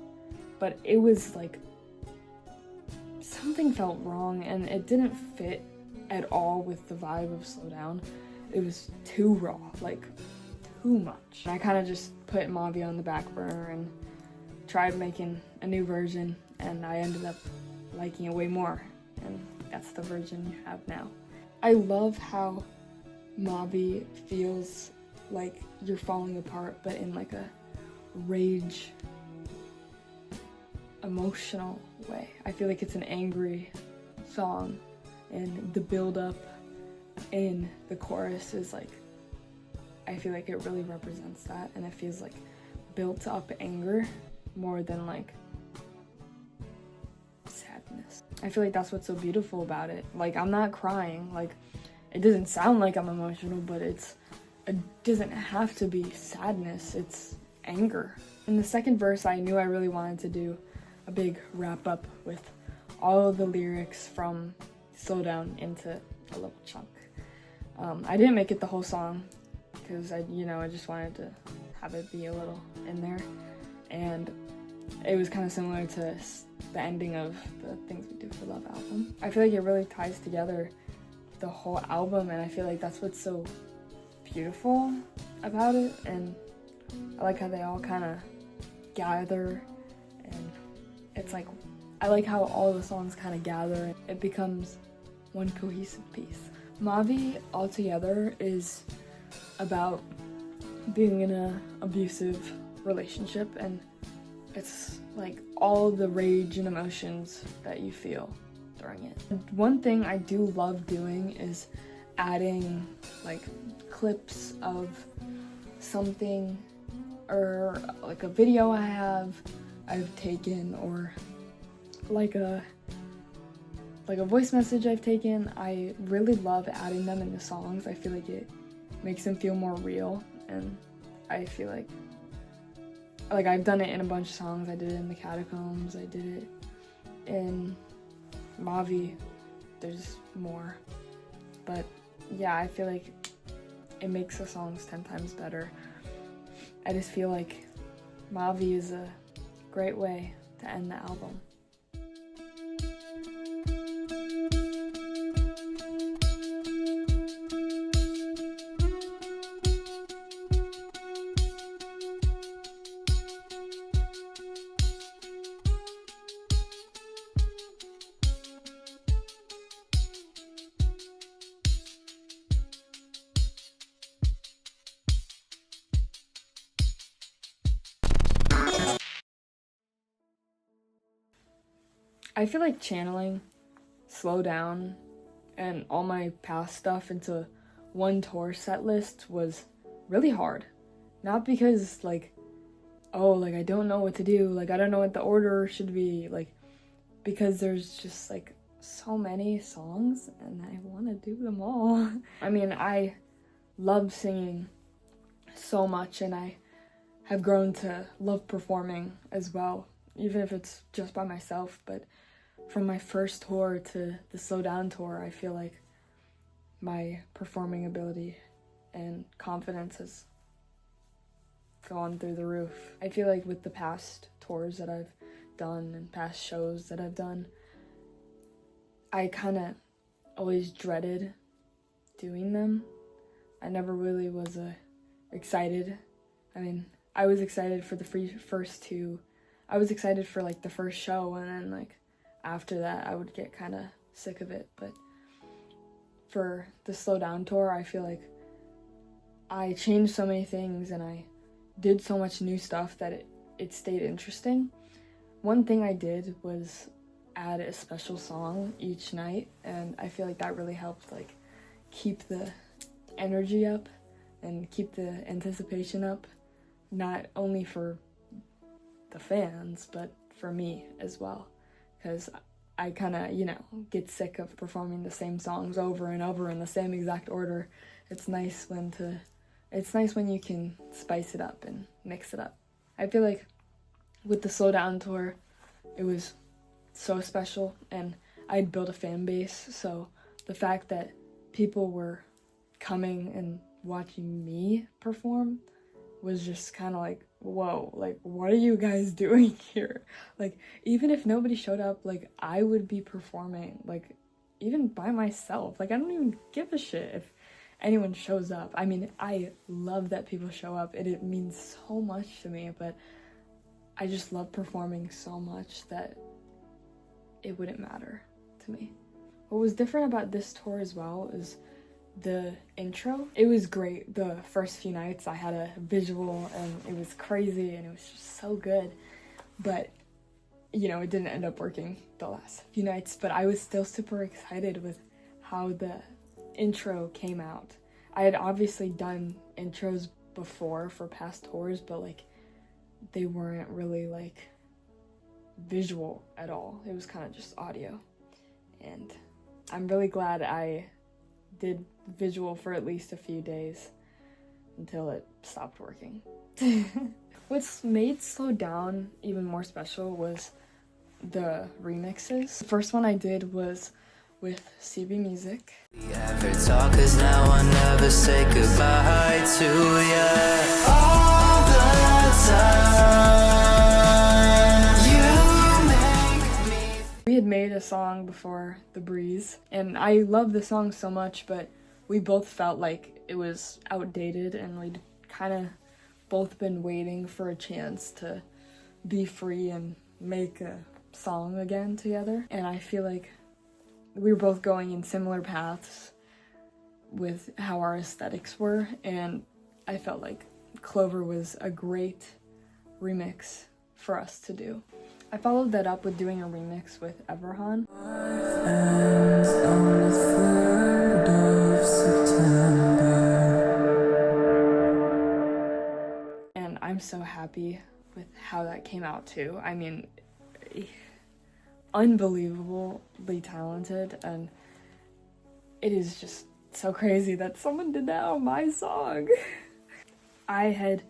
But it was like, something felt wrong, and it didn't fit at all with the vibe of Slow Down. It was too raw, like too much. I kind of just put Mavi on the back burner and tried making a new version, and I ended up liking it way more, and that's the version you have now. I love how Mavi feels like you're falling apart, but in like a rage, emotional way. I feel like it's an angry song, and the build-up in the chorus is like, I feel like it really represents that, and it feels like built-up anger more than like sadness. I feel like that's what's so beautiful about it. Like, I'm not crying, like, it doesn't sound like I'm emotional, but it doesn't have to be sadness, it's anger. In the second verse, I knew I really wanted to do a big wrap-up with all of the lyrics from Slow Down into a little chunk. I didn't make it the whole song because I just wanted to have it be a little in there, and it was kind of similar to the ending of the Things We Do for Love album. I feel like it really ties together the whole album, and I feel like that's what's so beautiful about it, and I like how they all kind of gather, and it's like, I like how all the songs kind of gather and it becomes one cohesive piece. Mavi altogether is about being in an abusive relationship, and it's like all the rage and emotions that you feel during it. One thing I do love doing is adding like clips of something, or like a video I've taken, or like a voice message I've taken. I really love adding them into songs. I feel like it makes them feel more real, and I feel like I've done it in a bunch of songs. I did it in The Catacombs, I did it in Mavi, there's more. But yeah, I feel like it makes the songs 10 times better. I just feel like Mavi is a great way to end the album. I feel like channeling Slow Down and all my past stuff into one tour set list was really hard. Not because I don't know what to do, I don't know what the order should be, because there's just so many songs and I want to do them all. I mean, I love singing so much, and I have grown to love performing as well, even if it's just by myself. But from my first tour to the Slow Down tour, I feel like my performing ability and confidence has gone through the roof. I feel like with the past tours that I've done and past shows that I've done, I kind of always dreaded doing them I never really was excited. I mean, I was excited for the first two. I was excited for like the first show, and then like after that I would get kind of sick of it. But for the Slow Down tour, I feel like I changed so many things and I did so much new stuff that it stayed interesting. One thing I did was add a special song each night, and I feel like that really helped like keep the energy up and keep the anticipation up, not only for the fans but for me as well, because I kind of, you know, get sick of performing the same songs over and over in the same exact order. It's nice when you can spice it up and mix it up. I feel like with the Slow Down tour, it was so special, and I'd built a fan base, so the fact that people were coming and watching me perform was just kind of like, whoa, like, what are you guys doing here? Like, even if nobody showed up, like, I would be performing, like, even by myself. Like, I don't even give a shit if anyone shows up. I mean, I love that people show up. It means so much to me, but I just love performing so much that it wouldn't matter to me. What was different about this tour as well is the intro. It was great. The first few nights I had a visual and it was crazy and it was just so good. But, you know, it didn't end up working the last few nights. But I was still super excited with how the intro came out. I had obviously done intros before for past tours, but like they weren't really like visual at all. It was kind of just audio. And I'm really glad I did visual for at least a few days until it stopped working. What's made Slow Down even more special was the remixes. The first one I did was with CB Music. We ever talk, 'cause now I'll never say goodbye to ya all the time. You make me. We had made a song before, The Breeze, and I love the song so much, but we both felt like it was outdated and we'd kind of both been waiting for a chance to be free and make a song again together. And I feel like we were both going in similar paths with how our aesthetics were, and I felt like Clover was a great remix for us to do. I followed that up with doing a remix with Everhan. And I'm so happy with how that came out too. I mean, unbelievably talented, and it is just so crazy that someone did that on my song. I had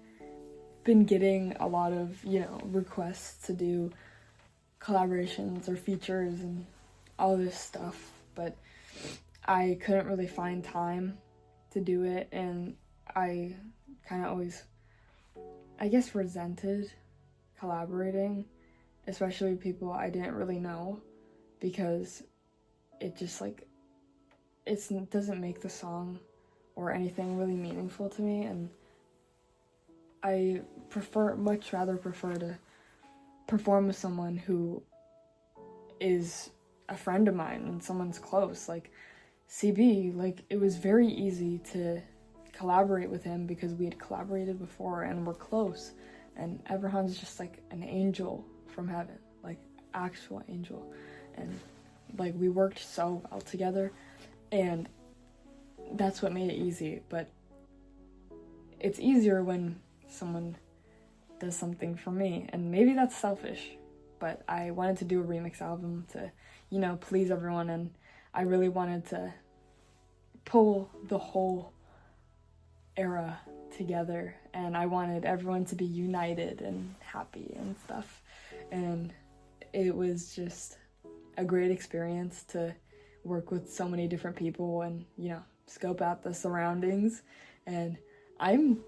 been getting a lot of, you know, requests to do collaborations or features and all this stuff, but I couldn't really find time to do it, and I kind of always, I guess, resented collaborating, especially with people I didn't really know, because it just like, it doesn't make the song or anything really meaningful to me, and I much rather prefer to perform with someone who is a friend of mine and someone's close. Like CB, like it was very easy to collaborate with him because we had collaborated before and we're close, and Everhan's just like an angel from heaven, like actual angel, and like we worked so well together, and that's what made it easy. But it's easier when someone does something for me, and maybe that's selfish, but I wanted to do a remix album to, you know, please everyone, and I really wanted to pull the whole era together, and I wanted everyone to be united and happy and stuff, and it was just a great experience to work with so many different people and, you know, scope out the surroundings, and I'm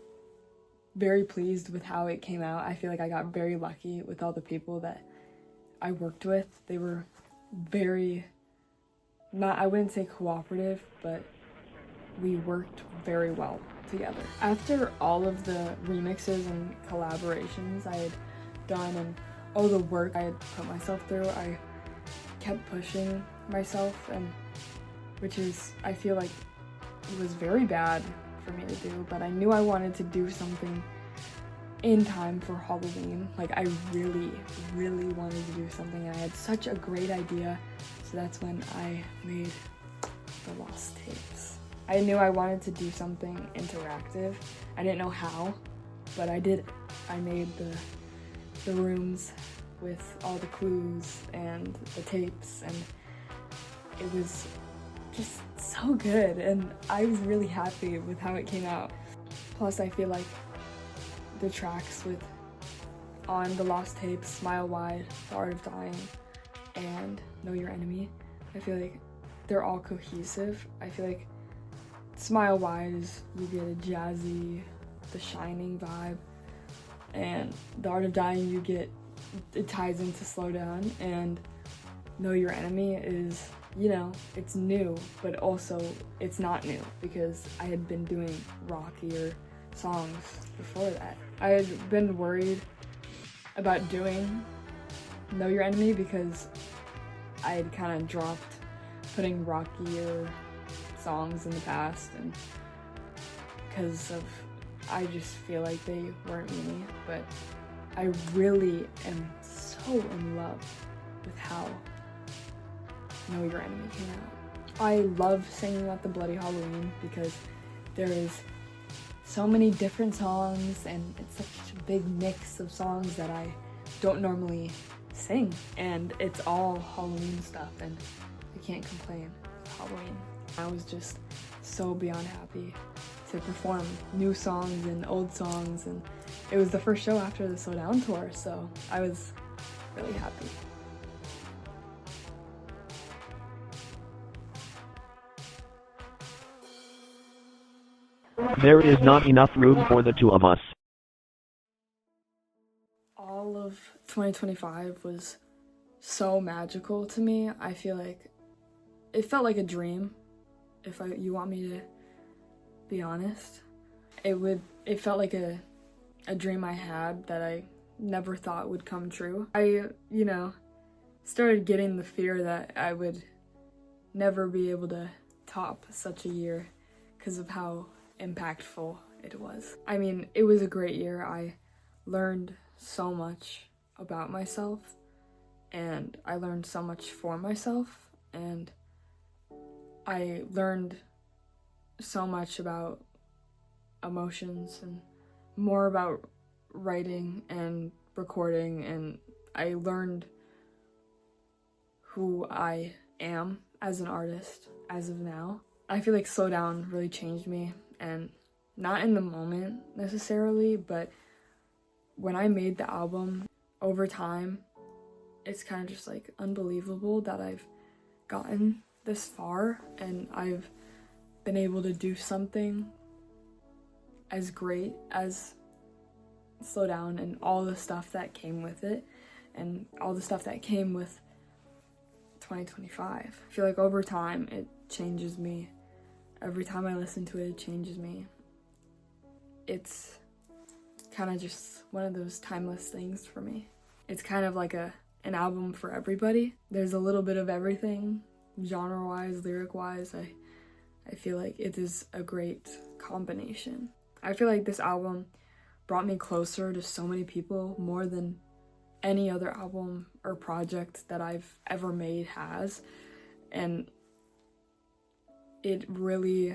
very pleased with how it came out. I feel like I got very lucky with all the people that I worked with. They were very, I wouldn't say cooperative, but we worked very well together. After all of the remixes and collaborations I had done and all the work I had put myself through, I kept pushing myself, and which is, I feel like, it was very bad for me to do, but I knew I wanted to do something in time for Halloween. Like, I really, really wanted to do something, and I had such a great idea, so that's when I made the Lost Tapes. I knew I wanted to do something interactive. I didn't know how, but I did it. I made the rooms with all the clues and the tapes, and it was just so good, and I was really happy with how it came out. Plus, I feel like the tracks on the Lost Tapes, Smile Wide, The Art of Dying, and Know Your Enemy, I feel like they're all cohesive. I feel like Smile Wide is, you get a jazzy, The Shining vibe, and The Art of Dying, you get, it ties into Slow Down, and Know Your Enemy is, you know, it's new, but also it's not new because I had been doing rockier songs before that. I had been worried about doing Know Your Enemy because I had kind of dropped putting rockier songs in the past, and because of, I just feel like they weren't me, but I really am so in love with how Know Your Enemy came out. I love singing at the Bloody Halloween because there is so many different songs, and it's such a big mix of songs that I don't normally sing, and it's all Halloween stuff, and I can't complain. It's Halloween. I was just so beyond happy to perform new songs and old songs, and it was the first show after the Slow Down tour, so I was really happy. There is not enough room for the two of us. All of 2025 was so magical to me. I feel like it felt like a dream, if you want me to be honest. It felt like a dream I had that I never thought would come true. I, started getting the fear that I would never be able to top such a year because of how impactful it was. I mean, it was a great year. I learned so much about myself, and I learned so much for myself, and I learned so much about emotions and more about writing and recording, and I learned who I am as an artist as of now. I feel like Slow Down really changed me, and not in the moment necessarily, but when I made the album, over time, it's kind of just like unbelievable that I've gotten this far and I've been able to do something as great as Slow Down and all the stuff that came with it and all the stuff that came with 2025. I feel like over time it changes me. Every time I listen to it, it changes me. It's kind of just one of those timeless things for me. It's kind of like an album for everybody. There's a little bit of everything, genre-wise, lyric-wise. I feel like it is a great combination. I feel like this album brought me closer to so many people, more than any other album or project that I've ever made has. And it really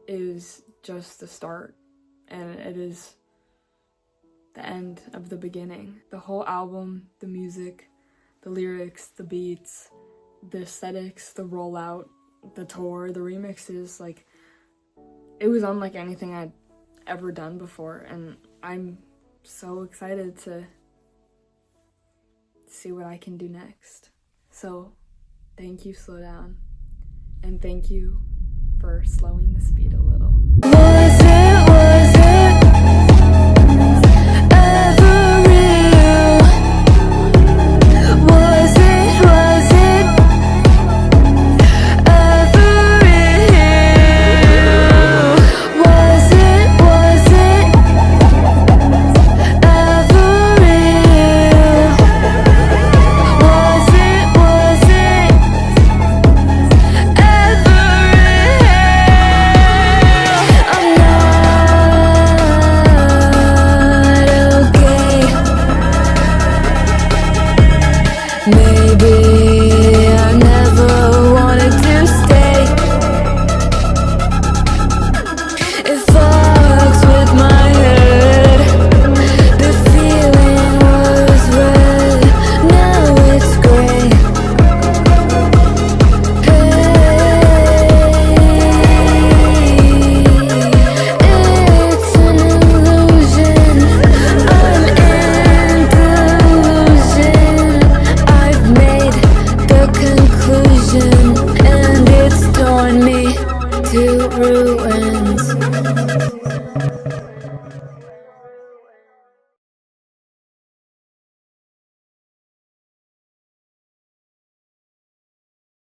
is just the start, and it is the end of the beginning. The whole album, the music, the lyrics, the beats, the aesthetics, the rollout, the tour, the remixes, like, it was unlike anything I'd ever done before, and I'm so excited to see what I can do next. So, thank you, Slow Down, and thank you for slowing the speed a little.